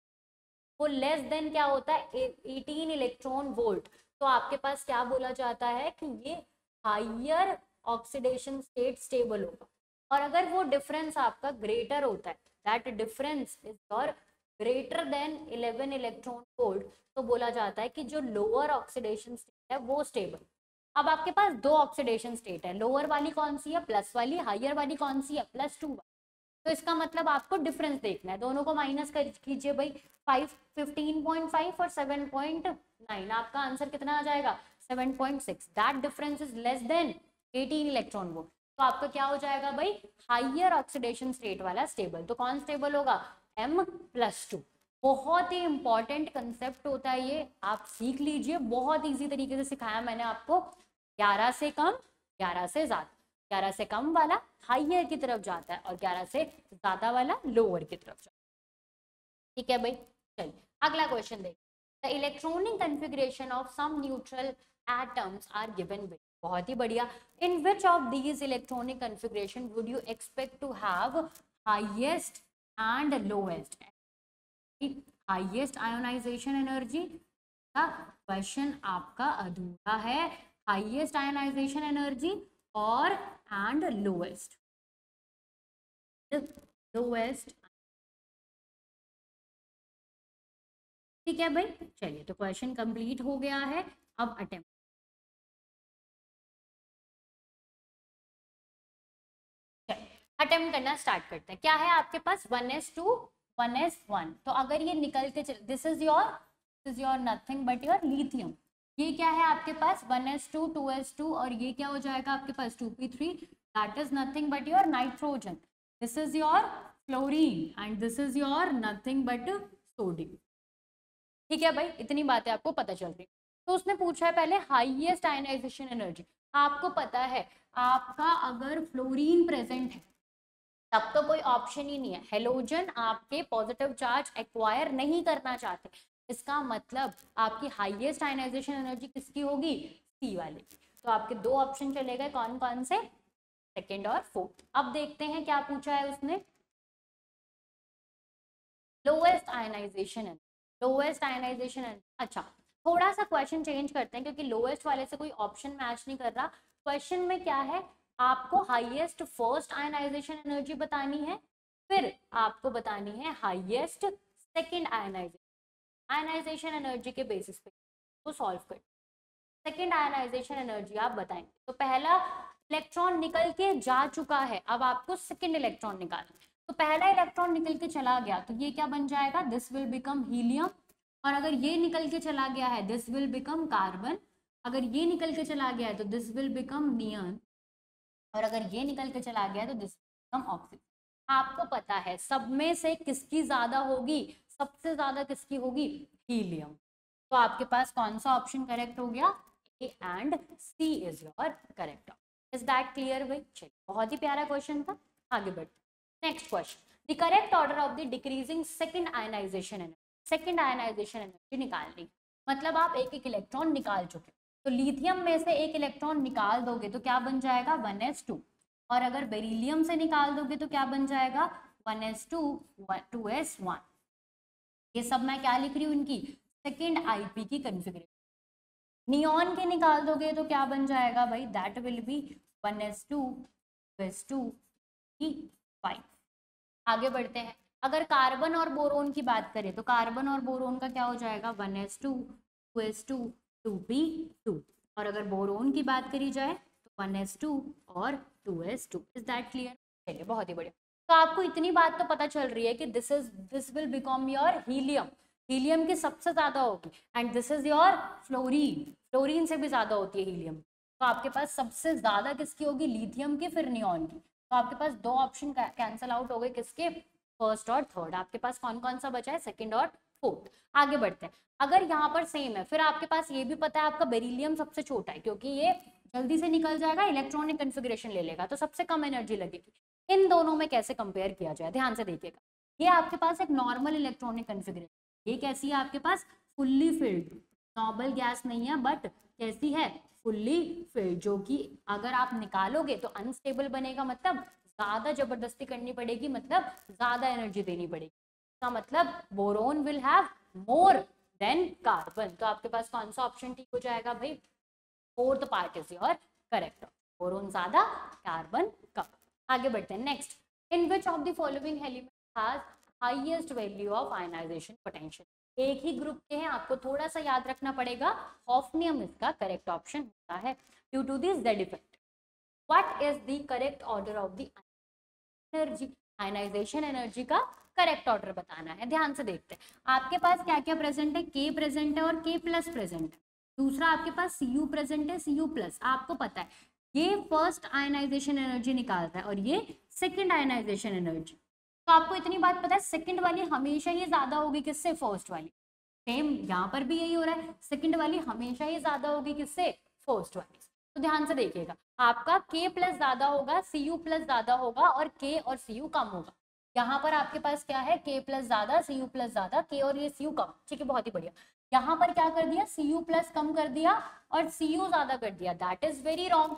वो लेस देन क्या होता है 18 इलेक्ट्रॉन वोल्ट, तो आपके पास क्या बोला जाता है कि ये हायर ऑक्सीडेशन स्टेट स्टेबल होगा। और अगर वो डिफरेंस आपका ग्रेटर होता है, that difference is your greater than 11 electron volt, तो बोला जाता है कि जो लोअर ऑक्सीडेशन स्टेट है वो स्टेबल। अब आपके पास 2 ऑक्सीडेशन स्टेट है, लोअर वाली कौन सी है, प्लस वाली, हायर वाली कौन सी है, +2। तो इसका मतलब आपको डिफरेंस देखना है, दोनों को माइनस कर कीजिए भाई, 15.5 और 7.9, आपका आंसर कितना आ जाएगा, 7.6। That difference is less than 18 electron volt, तो आपका क्या हो जाएगा भाई, हायर ऑक्सीडेशन स्टेट वाला स्टेबल। तो कौन स्टेबल होगा, M+2। बहुत ही इंपॉर्टेंट कंसेप्ट होता है ये, आप सीख लीजिए, बहुत इजी तरीके से सिखाया मैंने आपको। 11 से कम 11 से ज्यादा, 11 से कम वाला हाइयर की तरफ जाता है और 11 से ज्यादा वाला लोअर की तरफ जाता है। ठीक है भाई, चलिए अगला क्वेश्चन देखिए। The electronic configuration of some neutral atoms are given with, बहुत ही बढ़िया, in which of these electronic configuration would you expect to have highest and lowest, highest ionization energy का क्वेश्चन आपका अधूरा है, हाईएस्ट आयोनाइजेशन एनर्जी और एंड लोएस्ट, लोएस्ट। ठीक है भाई, चलिए तो क्वेश्चन कंप्लीट हो गया है, अब अटेम्प्ट करना स्टार्ट करते हैं। क्या है आपके पास, 1s2 1s1, तो अगर ये निकल के चल, this is your nothing but your lithium, ये क्या है आपके पास 1s2 2s2 और ये क्या हो जाएगा आपके पास 2p3, that is nothing but your nitrogen, this is your fluorine and this is your nothing but sodium. ठीक है भाई, इतनी बातें आपको पता चल रही। तो उसने पूछा है पहले हाईएस्ट आयनाइजेशन एनर्जी, आपको पता है आपका अगर फ्लोरीन प्रेजेंट है तब तो कोई ऑप्शन ही नहीं है, हेलोजन आपके पॉजिटिव चार्ज एक्वायर नहीं करना चाहते, इसका मतलब आपकी हाईएस्ट आयनाइजेशन एनर्जी किसकी होगी, सी वाले की। तो आपके 2 ऑप्शन चले गए, कौन कौन से, सेकेंड और फोर्थ। अब देखते हैं क्या पूछा है उसने, lowest ionization energy, lowest ionization energy. अच्छा थोड़ा सा क्वेश्चन चेंज करते हैं क्योंकि लोएस्ट वाले से कोई ऑप्शन मैच नहीं कर रहा। क्वेश्चन में क्या है, आपको हाईएस्ट फर्स्ट आयनाइजेशन एनर्जी बतानी है, फिर आपको बतानी है हाईएस्ट सेकंड आयनाइजेशन एनर्जी के बेसिस पे वो सॉल्व कर। सेकंड आयनाइजेशन एनर्जी आप बताएंगे, तो पहला इलेक्ट्रॉन निकल के जा चुका है, अब आपको सेकेंड इलेक्ट्रॉन निकालना है। तो पहला इलेक्ट्रॉन निकल के चला गया तो ये क्या बन जाएगा, दिस विल बिकम हीलियम। और अगर ये निकल के चला गया है दिस विल बिकम कार्बन। अगर ये निकल के चला गया है तो दिस विल बिकम नियन। और अगर ये निकल के चला गया है तो दिस विल बिकम ऑक्सीजन। आपको पता है सब में से किसकी ज्यादा होगी, सबसे ज्यादा किसकी होगी, हीलियम। तो आपके पास कौन सा ऑप्शन करेक्ट हो गया, A and C is your correct. Is that clear भाई? चलिए, बहुत ही प्यारा क्वेश्चन था, आगे बढ़ते। Next question, the correct order of the decreasing second ionization energy. Second ionization energy निकालनी, मतलब आप एक एक इलेक्ट्रॉन निकाल चुके, तो लिथियम में से एक इलेक्ट्रॉन निकाल दोगे तो क्या बन जाएगा, 1s2। और अगर बेरिलियम से निकाल दोगे तो क्या बन जाएगा, 1s2 2s1। ये सब मैं क्या लिख रही हूँ, इनकी सेकेंड आईपी की कॉन्फ़िगरेशन। नियॉन के निकाल दोगे तो क्या बन जाएगा भाई, that will be 1s2 2s2 5। आगे बढ़ते हैं, अगर कार्बन और बोरोन की बात करें तो कार्बन और बोरोन का क्या हो जाएगा, 1s2 2s2 2p2। और अगर बोरोन की बात करी जाए तो 1s2 और 2s2। Is that clear? चलिए, बहुत ही बढ़िया। तो आपको इतनी बात तो पता चल रही है कि this will become your helium. Helium की सबसे ज्यादा होगी, and this is your fluorine. Fluorine से भी ज्यादा होती है हीलियम। तो आपके पास सबसे ज्यादा किसकी होगी, लिथियम की, फिर नियॉन की। तो आपके पास दो ऑप्शन कैंसल आउट हो गए, किसके, फर्स्ट और थर्ड। आपके पास कौन कौन सा बचा है, सेकंड और फोर्थ। आगे बढ़ते हैं, अगर यहाँ पर सेम है फिर आपके पास ये भी पता है आपका बेरिलियम सबसे छोटा है, क्योंकि ये जल्दी से निकल जाएगा, इलेक्ट्रॉनिक कन्फिग्रेशन ले लेगा, तो सबसे कम एनर्जी लगेगी। इन दोनों में कैसे कंपेयर किया जाए, ध्यान से देखिएगा। ये आपके पास एक नॉर्मल इलेक्ट्रॉनिक कन्फिग्रेशन, ये कैसी है आपके पास, फुल्ली फिल्ड। नोबल गैस नहीं है, बट कैसी है, फुल्ली फिल्ड, जो कि अगर आप निकालोगे तो अनस्टेबल बनेगा, मतलब ज्यादा जबरदस्ती करनी पड़ेगी, मतलब ज्यादा एनर्जी देनी पड़ेगी। इसका मतलब boron will have more than carbon. तो आपके पास कौन सा ऑप्शन ठीक हो जाएगा भाई, fourth part is your correct. Boron ज्यादा, कार्बन कम। आगे बढ़ते हैं, next, in which of the following element has highest value of ionization potential. एक ही ग्रुप के हैं, आपको थोड़ा सा याद रखना पड़ेगा, हॉफनियम इसका करेक्ट ऑप्शन होता है due to this Z effect. What is the correct order of the energy, ionization energy का करेक्ट ऑर्डर बताना है। ध्यान से देखते हैं, आपके पास क्या क्या प्रेजेंट है, K प्रेजेंट है और K प्लस प्रेजेंट है। दूसरा आपके पास Cu प्रेजेंट है, Cu प्लस। आपको पता है ये फर्स्ट आयनाइजेशन एनर्जी निकालता है और ये सेकंड आयनाइजेशन एनर्जी। तो आपको इतनी बात पता है, सेकंड वाली हमेशा ही ज्यादा होगी किससे, फर्स्ट वाली। सेम यहाँ पर भी यही हो रहा है, सेकंड वाली हमेशा ही ज्यादा होगी किससे, फर्स्ट वाली। तो ध्यान से देखिएगा, आपका K प्लस ज्यादा होगा, Cu प्लस ज्यादा होगा, और K और Cu कम होगा। यहाँ पर आपके पास क्या है, K प्लस ज्यादा, Cu प्लस ज्यादा, K और ये Cu कम। ठीक है, बहुत ही बढ़िया। यहाँ पर क्या कर दिया, Cu प्लस कम कर दिया और Cu ज्यादा कर दिया, that is very wrong,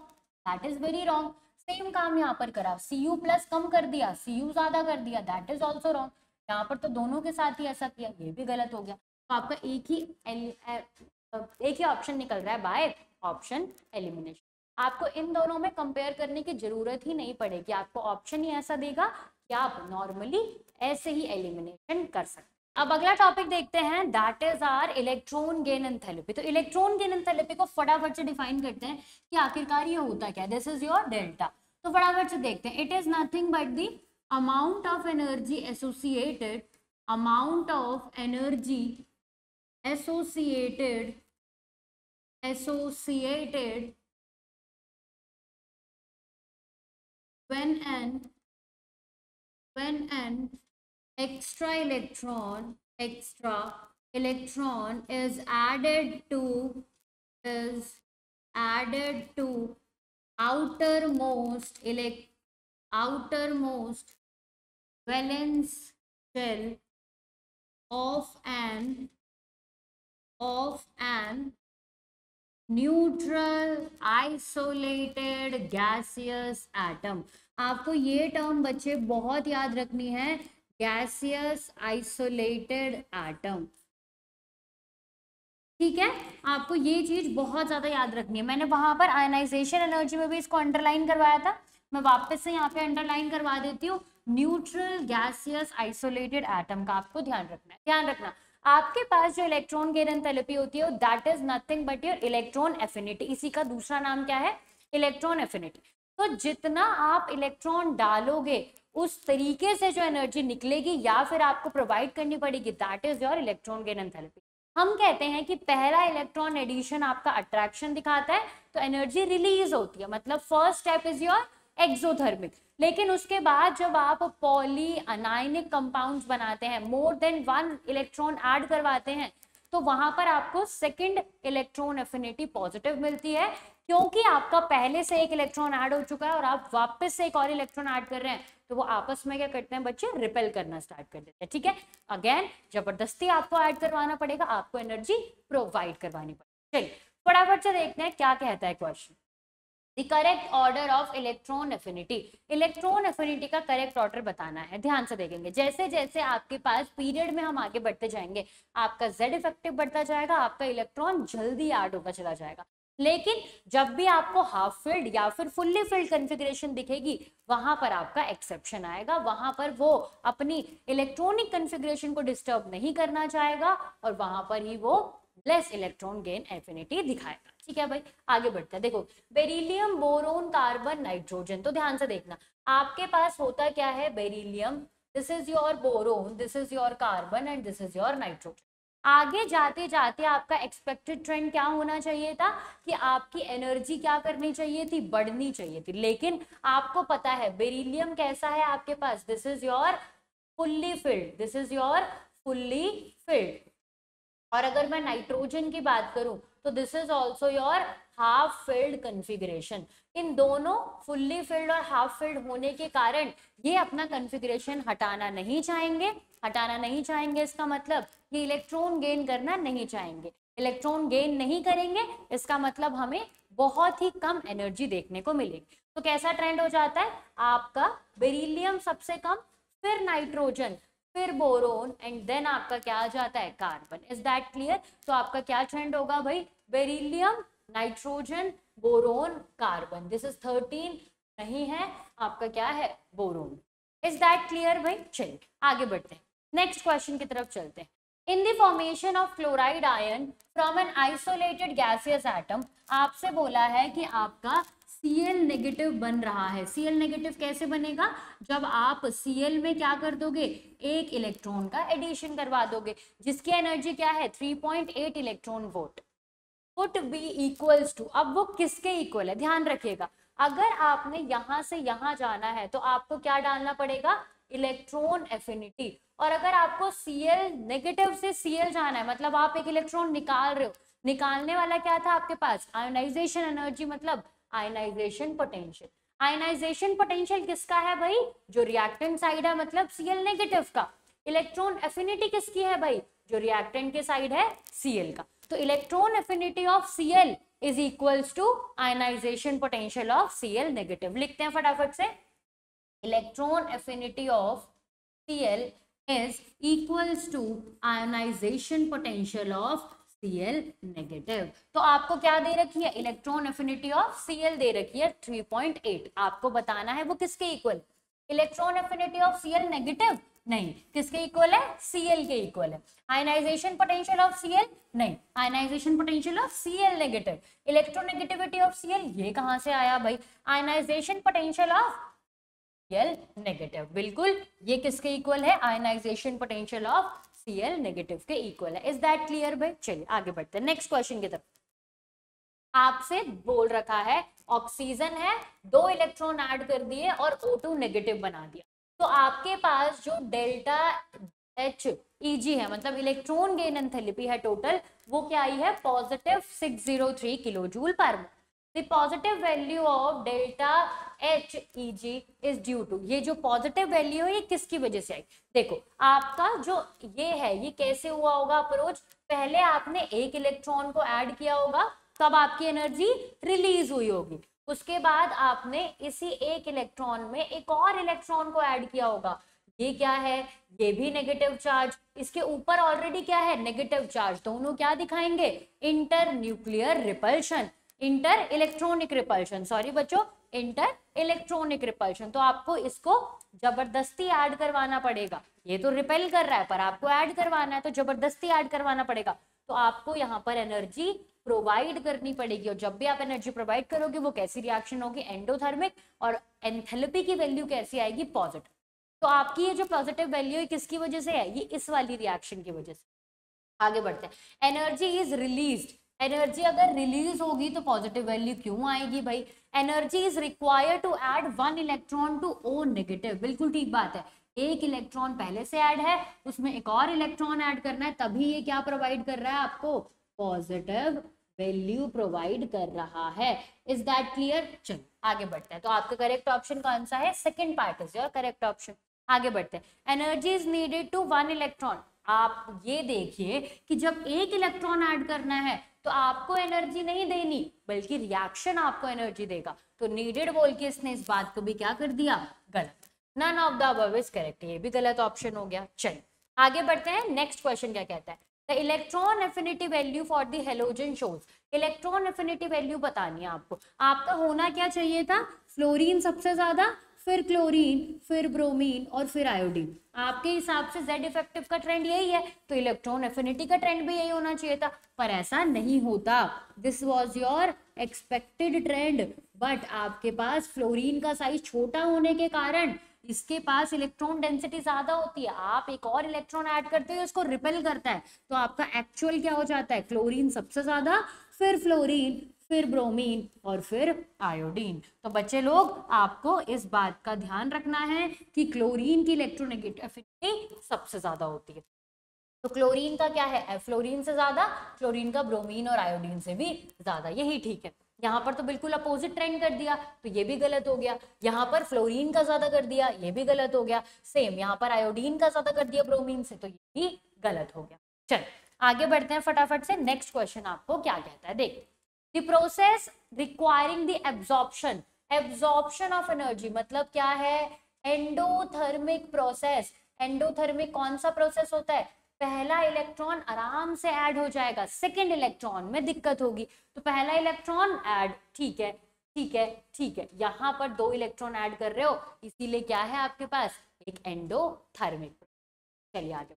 that is very wrong. Same काम यहाँ पर करा, Cu प्लस कम कर दिया, Cu ज्यादा कर दिया, दैट इज ऑल्सो रॉन्ग। यहाँ पर तो दोनों के साथ ही ऐसा किया, ये भी गलत हो गया। तो आपका एक ही ऑप्शन निकल रहा है बाय ऑप्शन एलिमिनेशन। आपको इन दोनों में कंपेयर करने की जरूरत ही नहीं पड़ेगी, आपको ऑप्शन ही ऐसा देगा कि आप नॉर्मली ऐसे ही एलिमिनेशन कर सकते। अब अगला टॉपिक देखते हैं, that is our electron gain enthalpy. तो इलेक्ट्रॉन गेन एंथैल्पी को फटाफट से डिफाइन करते हैं कि आखिरकार ये होता क्या है। This is your delta. तो फटाफट से देखते हैं, it is nothing but the amount of energy associated, amount of energy associated when an extra electron is added to outermost valence shell of an neutral isolated gaseous atom। आपको ये टर्म बच्चे बहुत याद रखनी है, गैसियस आइसोलेटेड एटम। ठीक है, आपको ये चीज बहुत ज्यादा याद रखनी है। मैंने वहां पर आयनाइजेशन एनर्जी में भी इसको अंडरलाइन करवाया था, मैं वापस से यहाँ पे अंडरलाइन करवा देती हूँ। न्यूट्रल गैसियस आइसोलेटेड एटम का आपको ध्यान रखना है। ध्यान रखना, आपके पास जो इलेक्ट्रॉन गेन एंथैल्पी होती है that is nothing but your electron affinity. इसी का दूसरा नाम क्या है, इलेक्ट्रॉन एफिनिटी। तो जितना आप इलेक्ट्रॉन डालोगे उस तरीके से जो एनर्जी निकलेगी या फिर आपको प्रोवाइड करनी पड़ेगी, that is your electron gain enthalpy. हम कहते हैं कि पहला इलेक्ट्रॉन एडिशन आपका अट्रैक्शन दिखाता है तो एनर्जी रिलीज होती है, मतलब first step is your exothermic. लेकिन उसके बाद जब आप पॉली अनायनिक कंपाउंड्स बनाते हैं, मोर देन 1 इलेक्ट्रॉन ऐड करवाते हैं, तो वहां पर आपको सेकंड इलेक्ट्रॉन एफिनिटी पॉजिटिव मिलती है, क्योंकि आपका पहले से एक इलेक्ट्रॉन ऐड हो चुका है और आप वापस से एक और इलेक्ट्रॉन ऐड कर रहे हैं, तो वो आपस में क्या करते हैं बच्चे, रिपेल करना स्टार्ट कर देते हैं। ठीक है, अगेन जबरदस्ती आपको ऐड करवाना पड़ेगा, आपको एनर्जी प्रोवाइड करवानी पड़ेगी। चलिए फटाफट से देखते हैं क्या कहता है question. The correct order of electron affinity, electron affinity का करेक्ट ऑर्डर बताना है। ध्यान से देखेंगे, जैसे जैसे आपके पास पीरियड में हम आगे बढ़ते जाएंगे, आपका Z इफेक्टिव बढ़ता जाएगा, आपका इलेक्ट्रॉन जल्दी ऐड होता चला जाएगा। लेकिन जब भी आपको हाफ फिल्ड या फिर फुल्ली फिल्ड कन्फिग्रेशन दिखेगी, वहां पर आपका एक्सेप्शन आएगा, वहां पर वो अपनी इलेक्ट्रॉनिक कन्फिग्रेशन को डिस्टर्ब नहीं करना चाहेगा और वहां पर ही वो लेस इलेक्ट्रॉन गेन एफिनिटी दिखाएगा। ठीक है भाई, आगे बढ़ते हैं। देखो बेरिलियम, बोरोन, कार्बन, नाइट्रोजन, तो ध्यान से देखना, आपके पास होता क्या है, beryllium, this is your boron, this is your carbon and this is your nitrogen. आगे जाते जाते आपका एक्सपेक्टेड ट्रेंड क्या होना चाहिए था कि आपकी एनर्जी क्या करनी चाहिए थी, बढ़नी चाहिए थी। लेकिन आपको पता है बेरिलियम कैसा है आपके पास, this is your fully filled, this is your fully filled. और अगर मैं नाइट्रोजन की बात करूं तो this is also your half filled configuration. इन दोनों फुल्ली फिल्ड और हाफ फिल्ड होने के कारण ये अपना कन्फिग्रेशन हटाना नहीं चाहेंगे, हटाना नहीं चाहेंगे इसका मतलब ये इलेक्ट्रॉन गेन करना नहीं चाहेंगे। इलेक्ट्रॉन गेन नहीं करेंगे इसका मतलब हमें बहुत ही कम एनर्जी देखने को मिलेगी। तो कैसा ट्रेंड हो जाता है आपका, बेरिलियम सबसे कम, फिर नाइट्रोजन, फिर बोरोन एंड देन आपका क्या आ जाता है, कार्बन। Is that clear? तो आपका क्या ट्रेंड होगा भाई, beryllium, nitrogen, boron, carbon. This is 13 नहीं है आपका क्या है, बोरोन। इज दैट क्लियर भाई? चलिए आगे बढ़ते हैं, नेक्स्ट क्वेश्चन की तरफ चलते हैं। In the formation of chloride ion from an isolated gaseous atom, आपसे बोला है कि आपका Cl नेगेटिव बन रहा है। Cl नेगेटिव कैसे बनेगा, जब आप Cl में क्या कर दोगे, एक इलेक्ट्रॉन का एडिशन करवा दोगे, जिसकी एनर्जी क्या है, 3.8 electron volt. Put B equals to, अब वो किसके इक्वल है, ध्यान रखिएगा, अगर आपने यहां से यहां जाना है तो आपको क्या डालना पड़ेगा, इलेक्ट्रॉन एफिनिटी। और अगर आपको Cl नेगेटिव से Cl जाना है, मतलब आप एक इलेक्ट्रॉन निकाल रहे हो, निकालने वाला क्या था आपके पास, आयोनाइजेशन एनर्जी, मतलब आयनाइजेशन पोटेंशियल। आयनाइजेशन पोटेंशियल किसका है भाई, जो रिएक्टेंट साइड है, मतलब Cl नेगेटिव का। इलेक्ट्रॉन एफिनिटी किसकी है भाई, जो रिएक्टेंट के साइड है, Cl का। तो electron affinity of Cl is equals to ionization potential of Cl negative. लिखते हैं फटाफट से, electron affinity of Cl is equals to ionization potential of Cl negative. तो आपको क्या दे रखी है, इलेक्ट्रॉन एफिनिटी ऑफ Cl दे रखी है 3.8। आपको बताना है वो किसके equal, electron affinity of Cl negative नहीं, किसके इक्वल है, Cl के इक्वल है। आयनाइजेशन पोटेंशियल ऑफ Cl नहीं, ionization potential of Cl negative. Electronegativity of Cl ये कहां से आया भाई, ionization potential of Cl negative. बिल्कुल ये किसके इक्वल है, ionization potential of Cl negative के इक्वल है। इज दैट क्लियर भाई? चलिए आगे बढ़ते हैं नेक्स्ट क्वेश्चन की तरफ। आपसे बोल रखा है ऑक्सीजन है, 2 इलेक्ट्रॉन ऐड कर दिए और O2 नेगेटिव बना दिया, तो आपके पास जो डेल्टा H Eg है, मतलब इलेक्ट्रॉन गेन एंथैल्पी है टोटल, वो क्या आई है, पॉजिटिव 603 किलो जूल पर मोल। The positive value of delta H Eg is due to, ये जो पॉजिटिव वैल्यू है ये किसकी वजह से आई, देखो आपका जो ये है ये कैसे हुआ होगा अप्रोच, पहले आपने एक इलेक्ट्रॉन को ऐड किया होगा, तब आपकी एनर्जी रिलीज हुई होगी, उसके बाद आपने इसी एक इलेक्ट्रॉन में एक और इलेक्ट्रॉन को ऐड किया होगा, ये क्या है, ये भी नेगेटिव चार्ज, इसके ऊपर ऑलरेडी क्या है, नेगेटिव चार्ज, दोनों क्या दिखाएंगे, inter nuclear repulsion, inter electronic repulsion, sorry बच्चों, इंटर इलेक्ट्रॉनिक रिपल्शन। तो आपको इसको जबरदस्ती ऐड करवाना पड़ेगा, ये तो रिपेल कर रहा है पर आपको ऐड करवाना है तो जबरदस्ती ऐड करवाना पड़ेगा, तो आपको यहाँ पर एनर्जी प्रोवाइड करनी पड़ेगी, और जब भी आप एनर्जी प्रोवाइड करोगे वो कैसी रिएक्शन होगी, एंडोथर्मिक, और एंथैल्पी की वैल्यू कैसी आएगी, पॉजिटिव। तो आपकी ये जो पॉजिटिव वैल्यू है किसकी वजह से है, ये इस वाली रिएक्शन की वजह से। आगे बढ़ते हैं, एनर्जी इज रिलीज्ड, एनर्जी अगर रिलीज होगी तो पॉजिटिव वैल्यू क्यों आएगी भाई, energy is required to add 1 electron to O negative, बिल्कुल ठीक बात है, एक इलेक्ट्रॉन पहले से ऐड है, उसमें एक और इलेक्ट्रॉन ऐड करना है, तभी ये क्या प्रोवाइड कर रहा है आपको, पॉजिटिव वैल्यू प्रोवाइड कर रहा है। Is that clear? चलो आगे बढ़ते हैं, तो आपका करेक्ट ऑप्शन कौन सा है, second part is your correct option. आगे बढ़ते हैं, energy is needed to 1 electron, आप ये देखिए कि जब एक इलेक्ट्रॉन ऐड करना है तो आपको एनर्जी नहीं देनी बल्कि रिएक्शन आपको एनर्जी देगा, तो नीडेड बोल के इसने इस बात को भी क्या कर दिया, गलत, none of the above is correct, ये भी गलत ऑप्शन हो गया। चलिए आगे बढ़ते हैं, नेक्स्ट क्वेश्चन क्या कहता है, the electron affinity value for the halogen shows, electron affinity value बतानी है आपको, आपका होना क्या चाहिए था, फ्लोरीन सबसे ज्यादा, फिर क्लोरीन, फिर ब्रोमीन और फिर आयोडीन, आपके हिसाब से जेड इफेक्टिव का ट्रेंड यही है, तो इलेक्ट्रॉन एफिनिटी का ट्रेंड भी यही होना चाहिए था, पर ऐसा नहीं होता, this was your expected trend, but आपके पास फ्लोरीन का साइज छोटा होने के कारण इसके पास इलेक्ट्रॉन डेंसिटी ज्यादा होती है, आप एक और इलेक्ट्रॉन ऐड करते हो इसको रिपेल करता है, तो आपका एक्चुअल क्या हो जाता है, क्लोरीन सबसे ज्यादा, फिर फ्लोरीन, फिर ब्रोमीन और फिर आयोडीन। तो बच्चे लोग आपको इस बात का ध्यान रखना है कि क्लोरीन की इलेक्ट्रोनेगेटिव एफिनिटी सबसे ज्यादा होती है, तो क्लोरीन का क्या है, फ्लोरीन से ज्यादा, क्लोरीन का ब्रोमीन और आयोडीन से भी ज्यादा, यही ठीक है। यहाँ पर तो बिल्कुल अपोजिट ट्रेंड कर दिया, तो ये भी गलत हो गया, यहाँ पर फ्लोरीन का ज्यादा कर दिया, ये भी गलत हो गया, सेम यहाँ पर आयोडीन का ज्यादा कर दिया ब्रोमीन से, तो ये भी गलत हो गया। चल आगे बढ़ते हैं फटाफट से, नेक्स्ट क्वेश्चन आपको क्या कहता है, देख, the process requiring the absorption, absorption of energy मतलब क्या है, एंडोथर्मिक प्रोसेस, एंडोथर्मिक कौन सा प्रोसेस होता है, पहला इलेक्ट्रॉन आराम से ऐड हो जाएगा, सेकंड इलेक्ट्रॉन में दिक्कत होगी, तो पहला इलेक्ट्रॉन ऐड, ठीक है ठीक है ठीक है, यहाँ पर 2 इलेक्ट्रॉन ऐड कर रहे हो, इसीलिए क्या है आपके पास, एक एंडोथर्मिक। चलिए आगे,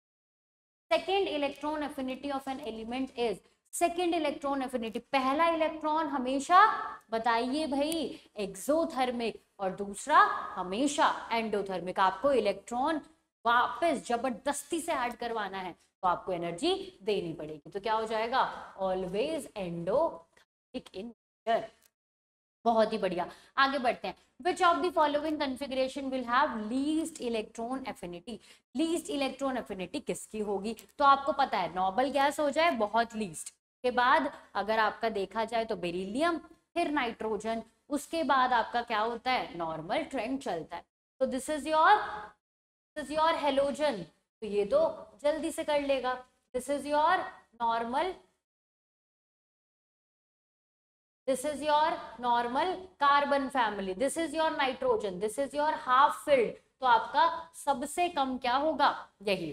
second electron affinity of an element is, second electron affinity, पहला इलेक्ट्रॉन हमेशा बताइए भाई एक्सोथर्मिक और दूसरा हमेशा एंडोथर्मिक, आपको इलेक्ट्रॉन वापस जबरदस्ती से ऐड करवाना है तो आपको एनर्जी देनी पड़ेगी, तो क्या हो जाएगा, ऑलवेज एंडोथर्मिक इन नेचर। बहुत ही बढ़िया, आगे बढ़ते हैं, विच of the following configuration will have least electron affinity, least electron affinity किसकी होगी, तो आपको पता है नोबल गैस हो जाए बहुत लीस्ट के बाद, अगर आपका देखा जाए तो बेरिलियम, फिर नाइट्रोजन, उसके बाद आपका क्या होता है, नॉर्मल ट्रेंड चलता है, तो दिस इज योर हेलोजन, तो ये तो जल्दी से कर लेगा, this is your normal, this is your normal carbon family, this is your nitrogen, this is your half filled, तो आपका सबसे कम क्या होगा, यही।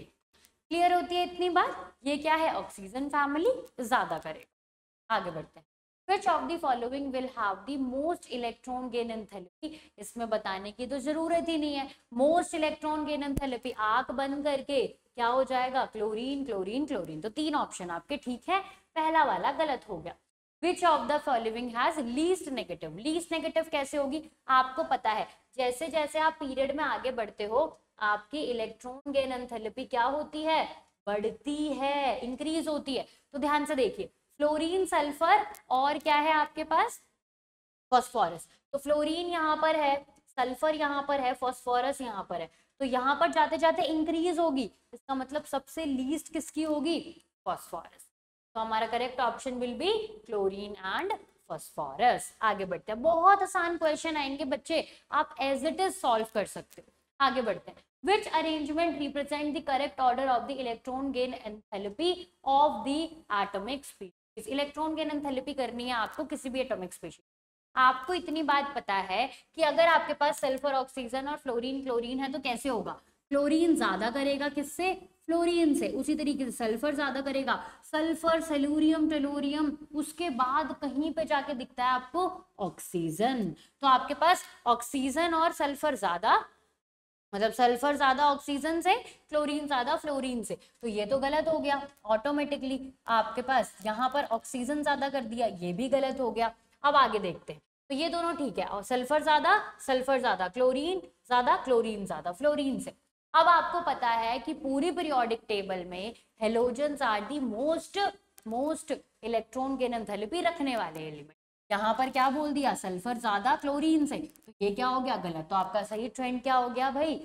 क्लियर होती है इतनी बात, ये क्या है, ऑक्सीजन फैमिली ज्यादा करेगा। आगे बढ़ते हैं, which of the following will have the most electron gain enthalpy, इसमें बताने की तो जरूरत ही नहीं है, मोस्ट इलेक्ट्रॉन गेन एंथैल्पी, आंख बंद करके क्या हो जाएगा, क्लोरीन क्लोरीन क्लोरीन, तो 3 ऑप्शन आपके ठीक है, पहला वाला गलत हो गया। Which of the following has least negative, least negative कैसे होगी, आपको पता है जैसे जैसे आप पीरियड में आगे बढ़ते हो आपकी इलेक्ट्रॉन गेन एंथैल्पी क्या होती है, बढ़ती है, इंक्रीज होती है, तो ध्यान से देखिए, फ्लोरीन सल्फर और क्या है आपके पास, फॉस्फोरस, तो फ्लोरीन यहाँ पर है, सल्फर यहाँ पर है, फॉस्फोरस यहाँ पर है, तो यहाँ पर जाते जाते इंक्रीज होगी, इसका मतलब सबसे लीस्ट किसकी होगी, फॉस्फोरस, तो हमारा correct option will B chlorine and phosphorus. आगे बढ़ते हैं, बहुत आसान क्वेश्चन आएंगे बच्चे, आप एज इट इज सॉल्व कर सकते हो। आगे बढ़ते हैं, which arrangement represent the correct order of the electron gain enthalpy of the atomic species, electron gain enthalpy करनी है आपको किसी भी एटॉमिक स्पीशीज, आपको इतनी बात पता है कि अगर आपके पास सल्फर ऑक्सीजन और फ्लोरीन क्लोरीन है तो कैसे होगा, क्लोरीन ज्यादा करेगा किससे, फ्लोरीन से, उसी तरीके से सल्फर ज्यादा करेगा, सल्फर सेलूरियम टेलूरियम, उसके बाद कहीं पे जाके दिखता है आपको ऑक्सीजन, तो आपके पास ऑक्सीजन और सल्फर ज्यादा मतलब सल्फर ज्यादा ऑक्सीजन से, क्लोरीन ज्यादा फ्लोरीन से, तो ये तो गलत हो गया ऑटोमेटिकली आपके पास, यहाँ पर ऑक्सीजन ज्यादा कर दिया, ये भी गलत हो गया। अब आगे देखते हैं, तो ये दोनों ठीक है, और सल्फर ज्यादा, क्लोरीन ज्यादा फ्लोरीन से। अब आपको पता है कि पूरी पीरियोडिक टेबल में halogens are the most electron gain enthalpy रखने वाले एलिमेंट। यहाँ पर क्या बोल दिया, सल्फर ज्यादा क्लोरीन से, तो ये क्या हो गया, गलत। तो आपका सही ट्रेंड क्या हो गया भाई,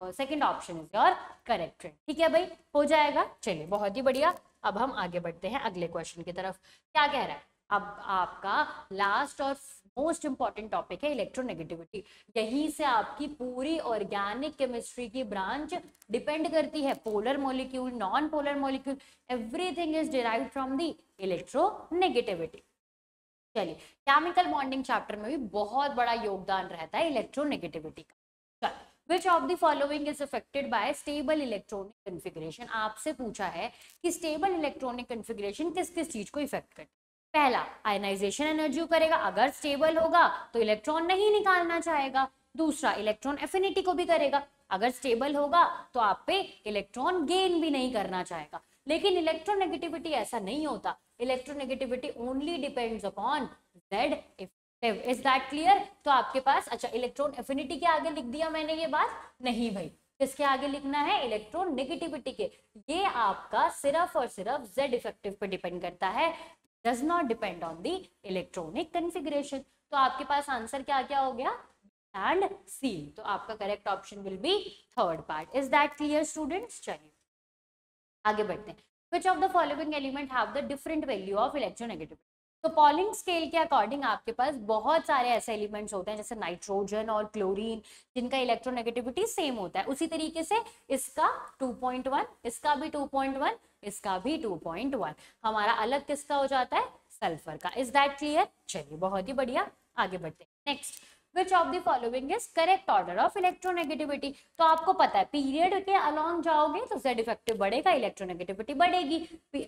second option is your correct trend. ठीक है भाई, हो जाएगा, चलिए बहुत ही बढ़िया। अब हम आगे बढ़ते हैं अगले क्वेश्चन की तरफ। क्या कह रहा है, अब आपका लास्ट और मोस्ट इंपॉर्टेंट टॉपिक है इलेक्ट्रोनेगेटिविटी। यहीं से आपकी पूरी ऑर्गेनिक केमिस्ट्री की ब्रांच डिपेंड करती है। Polar molecule, non polar molecule, everything is derived from the electronegativity. चलिए, केमिकल बॉन्डिंग चैप्टर में भी बहुत बड़ा योगदान रहता है इलेक्ट्रोनेगेटिविटी का। Which of the following is affected by stable electronic configuration? आपसे पूछा है कि स्टेबल इलेक्ट्रॉनिक कन्फिग्रेशन किस किस चीज को इफेक्ट करता है। पहला, आयनाइजेशन एनर्जी करेगा, अगर स्टेबल होगा तो इलेक्ट्रॉन नहीं निकालना चाहेगा। दूसरा, इलेक्ट्रॉन एफिनिटी को भी करेगा, अगर स्टेबल होगा तो आप पे इलेक्ट्रॉन गेन भी नहीं करना चाहेगा। लेकिन इलेक्ट्रोनेगेटिविटी ऐसा नहीं होता, electronegativity only depends upon Z effective. Is that clear? तो आपके पास, अच्छा इलेक्ट्रॉन एफिनिटी के आगे लिख दिया मैंने ये बात, नहीं भाई, किसके आगे लिखना है, इलेक्ट्रॉन नेगेटिविटी के। ये आपका सिर्फ और सिर्फ Z इफेक्टिव पे डिपेंड करता है, does not depend on the electronic configuration. तो आपके पास आंसर क्या क्या हो गया, एंड सी। तो आपका correct option will B third part. Is that clear students? चलिए आगे बढ़ते हैं। Which of the following element have the different value of electronegativity? तो पॉलिंग स्केल के अकॉर्डिंग आपके पास बहुत सारे ऐसे एलिमेंट्स होते हैं जैसे नाइट्रोजन और क्लोरीन जिनका इलेक्ट्रोनेगेटिविटी सेम होता है। उसी तरीके से इसका 2.1, इसका भी 2.1, इसका भी 2.1। हमारा अलग किसका हो जाता है, सल्फर का। Is that clear? चलिए बहुत ही बढ़िया, आगे बढ़ते हैं। Next, Which of the following is correct order of electronegativity? तो आपको पता है पीरियड के अलॉन्ग जाओगे तो Z इफेक्टिव बढ़ेगा, इलेक्ट्रोनेगेटिविटी बढ़ेगी,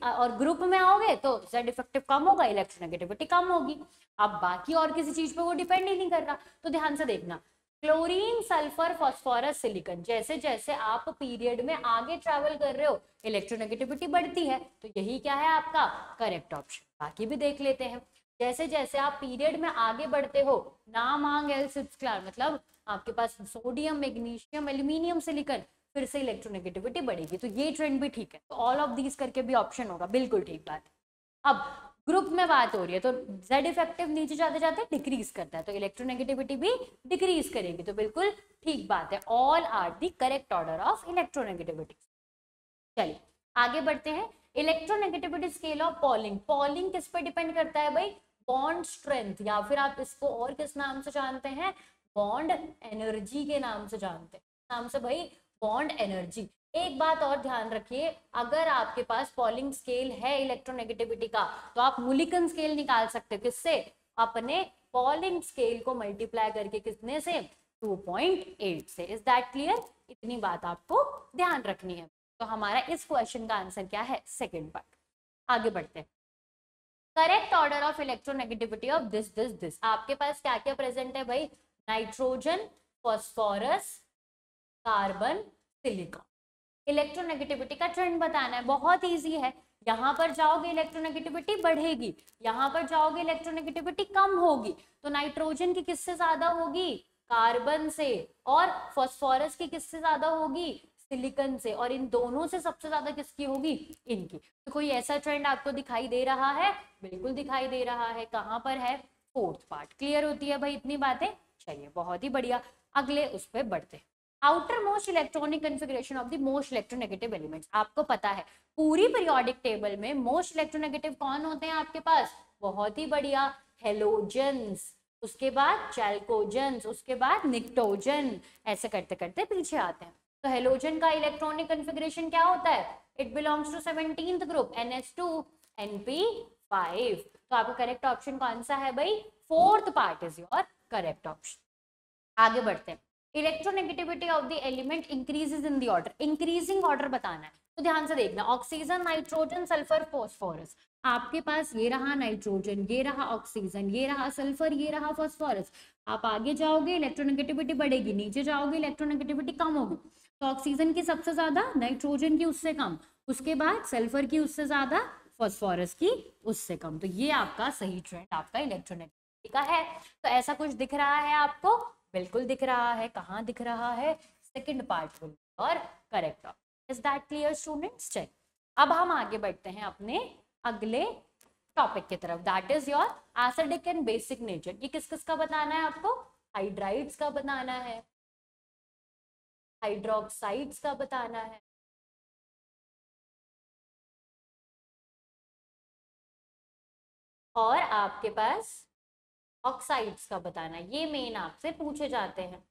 और ग्रुप में आओगे तो Z इफेक्टिव कम होगा, इलेक्ट्रोनेगेटिविटी कम होगी। अब बाकी और किसी चीज पे वो डिपेंड ही नहीं कर रहा। तो ध्यान से देखना, क्लोरीन, सल्फर, फास्फोरस, सिलिकॉन, जैसे जैसे आप पीरियड में आगे ट्रेवल कर रहे हो इलेक्ट्रोनेगेटिविटी बढ़ती है। तो यही क्या है आपका करेक्ट ऑप्शन। बाकी भी देख लेते हैं। जैसे जैसे आप पीरियड में आगे बढ़ते हो, ना मांग एल सिप्सक्लार, मतलब आपके पास सोडियम, मैग्नीशियम, एल्यूमिनियम, सिलिकॉन, फिर से इलेक्ट्रोनेगेटिविटी बढ़ेगी। तो ये ट्रेंड भी ठीक है, तो ऑल ऑफ दीज करके भी ऑप्शन होगा, बिल्कुल ठीक बात। अब ग्रुप में बात हो रही है तो Z इफेक्टिव नीचे जाते जाते डिक्रीज करता है, तो इलेक्ट्रोनेगेटिविटी भी डिक्रीज करेगी, तो बिल्कुल ठीक बात है। All are the correct order of electronegativity. चलिए आगे बढ़ते हैं। Electronegativity scale of Pauling. Pauling किस पे डिपेंड करता है भाई, बॉन्ड स्ट्रेंथ, या फिर आप इसको और किस नाम से जानते हैं, बॉन्ड एनर्जी के नाम से जानते हैं। नाम से भाई, बॉन्ड एनर्जी। एक बात और ध्यान रखिए, अगर आपके पास पॉलिंग स्केल है इलेक्ट्रोनेगेटिविटी का तो आप मुलिकन स्केल निकाल सकते हो, किससे, अपने पॉलिंग स्केल को मल्टीप्लाई करके, कितने से, 2.8 से। Is that clear? इतनी बात आपको ध्यान रखनी है। तो हमारा इस क्वेश्चन का आंसर क्या है, सेकेंड पार्ट। आगे बढ़ते हैं। Correct order of electronegativity of this. आपके पास क्या क्या प्रेजेंट है भाई, nitrogen, phosphorus, carbon, silicon. Electronegativity का ट्रेंड बताना है, बहुत इजी है। यहाँ पर जाओगे इलेक्ट्रोनेगेटिविटी बढ़ेगी, यहाँ पर जाओगे इलेक्ट्रोनेगेटिविटी कम होगी। तो नाइट्रोजन की किससे ज्यादा होगी, कार्बन से, और फॉस्फोरस की किससे ज्यादा होगी, सिलिकॉन से, और इन दोनों से सबसे ज्यादा किसकी होगी, इनकी। तो कोई ऐसा ट्रेंड आपको दिखाई दे रहा है, बिल्कुल दिखाई दे रहा है। कहां पर है, फोर्थ पार्ट। क्लियर होती है भाई इतनी बातें? चलिए बहुत ही बढ़िया, अगले उस पर बढ़ते हैं। Outer most electronic configuration of the most electronegative elements. आपको पता है पूरी पीरियोडिक टेबल में मोस्ट इलेक्ट्रोनेगेटिव कौन होते हैं आपके पास, बहुत ही बढ़िया, हेलोजेंस, उसके बाद चैल्कोजेंस, उसके बाद निक्टोजन, ऐसे करते करते पीछे आते हैं। तो हेलोजन का इलेक्ट्रॉनिक कन्फिग्रेशन क्या होता है, it belongs to 17th group, NH2 NP5। तो आपका करेक्ट ऑप्शन कौन सा है भाई, fourth part is your correct option. आगे बढ़ते हैं। Electronegativity of the element increases in the order. Increasing order बताना है, तो ध्यान से देखना, ऑक्सीजन, नाइट्रोजन, सल्फर, फॉस्फोरस। आपके पास ये रहा नाइट्रोजन, ये रहा ऑक्सीजन, ये रहा सल्फर, ये रहा फॉस्फोरस। आप आगे जाओगे इलेक्ट्रोनेगेटिविटी बढ़ेगी, नीचे जाओगे इलेक्ट्रोनेगेटिविटी कम होगी। तो ऑक्सीजन की सबसे ज्यादा, नाइट्रोजन की उससे कम, उसके बाद सल्फर की उससे ज्यादा, फास्फोरस की उससे कम। तो ये आपका सही ट्रेंड आपका इलेक्ट्रोनेगेटिविटी का है। तो ऐसा कुछ दिख रहा है आपको? बिल्कुल दिख रहा है। कहाँ दिख रहा है? सेकंड पार्ट विल और correct. Is that clear students? चलिए अब हम आगे बढ़ते हैं अपने अगले टॉपिक की तरफ, that is your acidic and basic nature. ये किस किस का बताना है आपको? हाइड्राइड्स का बताना है, हाइड्रोक्साइड्स का बताना है, और आपके पास ऑक्साइड्स का बताना है। ये मेन आपसे पूछे जाते हैं।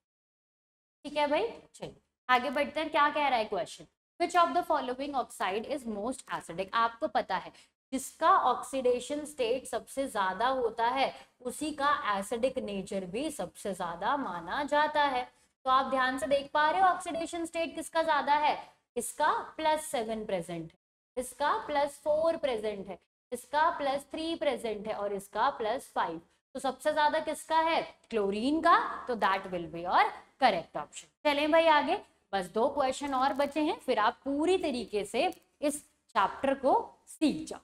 ठीक है भाई, चलिए आगे बढ़ते हैं। क्या कह रहा है question? Which of the following oxide is most acidic? आपको पता है जिसका ऑक्सीडेशन स्टेट सबसे ज्यादा होता है उसी का एसिडिक नेचर भी सबसे ज्यादा माना जाता है। तो आप ध्यान से देख पा रहे हो ऑक्सीडेशन स्टेट किसका ज्यादा है? इसका +7 प्रेजेंट है, इसका +4 प्रेजेंट है, इसका +3 प्रेजेंट है और इसका +5। तो सबसे ज्यादा किसका है? क्लोरीन का। तो दैट विल बी और करेक्ट ऑप्शन। चलें भाई आगे, बस 2 क्वेश्चन और बचे हैं, फिर आप पूरी तरीके से इस चैप्टर को सीख जाओ।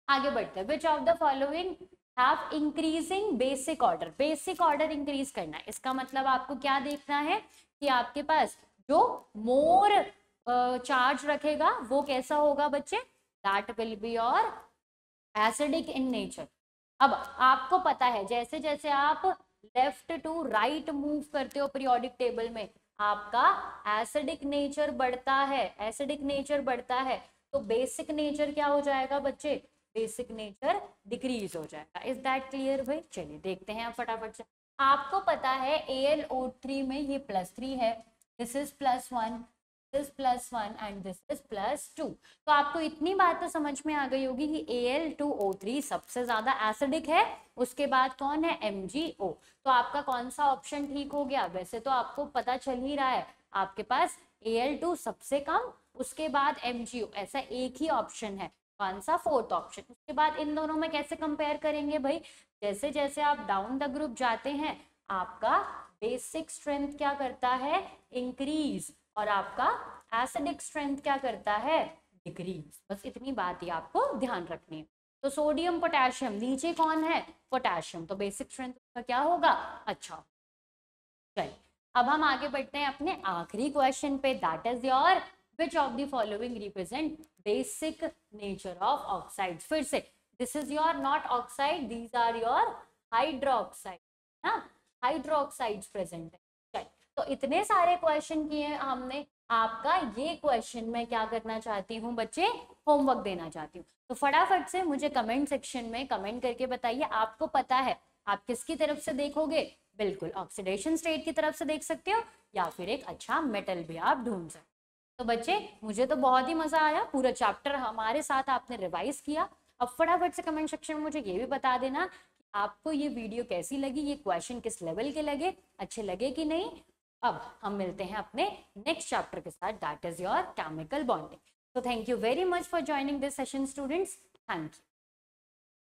आगे बढ़ते हैं। विच of the following have increasing basic order? Basic order increase करना है, इसका मतलब आपको क्या देखना है कि आपके पास जो मोर चार्ज रखेगा वो कैसा होगा बच्चे? दैट विल बी और एसिडिक इन नेचर। अब आपको पता है जैसे जैसे आप लेफ्ट टू राइट मूव करते हो पीरियोडिक टेबल में, आपका एसिडिक नेचर बढ़ता है, एसिडिक नेचर बढ़ता है। तो बेसिक नेचर क्या हो जाएगा बच्चे? बेसिक नेचर डिक्रीज हो जाएगा। इज दैट क्लियर भाई? चलिए देखते हैं आप फटाफट से। आपको पता है AlO3 में ये +3 है, this is +1, this +1 and this is +2। तो आपको इतनी बात तो समझ में आ गई होगी कि Al2O3 सबसे ज्यादा एसिडिक है, उसके बाद कौन है? MgO। तो आपका कौन सा ऑप्शन ठीक हो गया? वैसे तो आपको पता चल ही रहा है, आपके पास Al2 सबसे कम, उसके बाद MgO, ऐसा एक ही ऑप्शन है। कौन सा? 4th option. उसके बाद इन दोनों में कैसे कंपेयर करेंगे भाई? जैसे जैसे आप डाउन द ग्रुप जाते हैं आपका बेसिक स्ट्रेंथ क्या करता है? इंक्रीज, और आपका एसिडिक स्ट्रेंथ क्या करता है? डिक्रीज। बस इतनी बात ही आपको ध्यान रखनी है। तो सोडियम पोटेशियम, नीचे कौन है? पोटेशियम, तो बेसिक स्ट्रेंथ का क्या होगा? अच्छा। चलिए अब हम आगे बढ़ते हैं अपने आखिरी क्वेश्चन पे, that is your which of the following represent basic nature of oxides? फिर से this is your not oxide, these are your hydroxide ना, हाइड्रोक्साइड्स प्रेजेंट है। चलिए तो इतने सारे क्वेश्चन किए हमने। आपका ये क्वेश्चन मैं क्या करना चाहती हूँ बच्चे? होमवर्क देना चाहती हूँ। तो फटाफट से मुझे कमेंट सेक्शन में कमेंट करके बताइए, आपको पता है आप किसकी तरफ से देखोगे? बिल्कुल ऑक्सीडेशन स्टेट की तरफ से देख सकते हो, या फिर एक अच्छा मेटल भी आप ढूंढ सकते हो। तो बच्चे मुझे तो बहुत ही मजा आया, पूरा चैप्टर हमारे साथ आपने रिवाइज किया। अब फटाफट से कमेंट सेक्शन में मुझे ये भी बता देना कि आपको ये वीडियो कैसी लगी, ये क्वेश्चन किस लेवल के लगे, अच्छे लगे कि नहीं। अब हम मिलते हैं अपने नेक्स्ट चैप्टर के साथ, that is your chemical bonding. So thank you very much for joining this session, students. Thank you.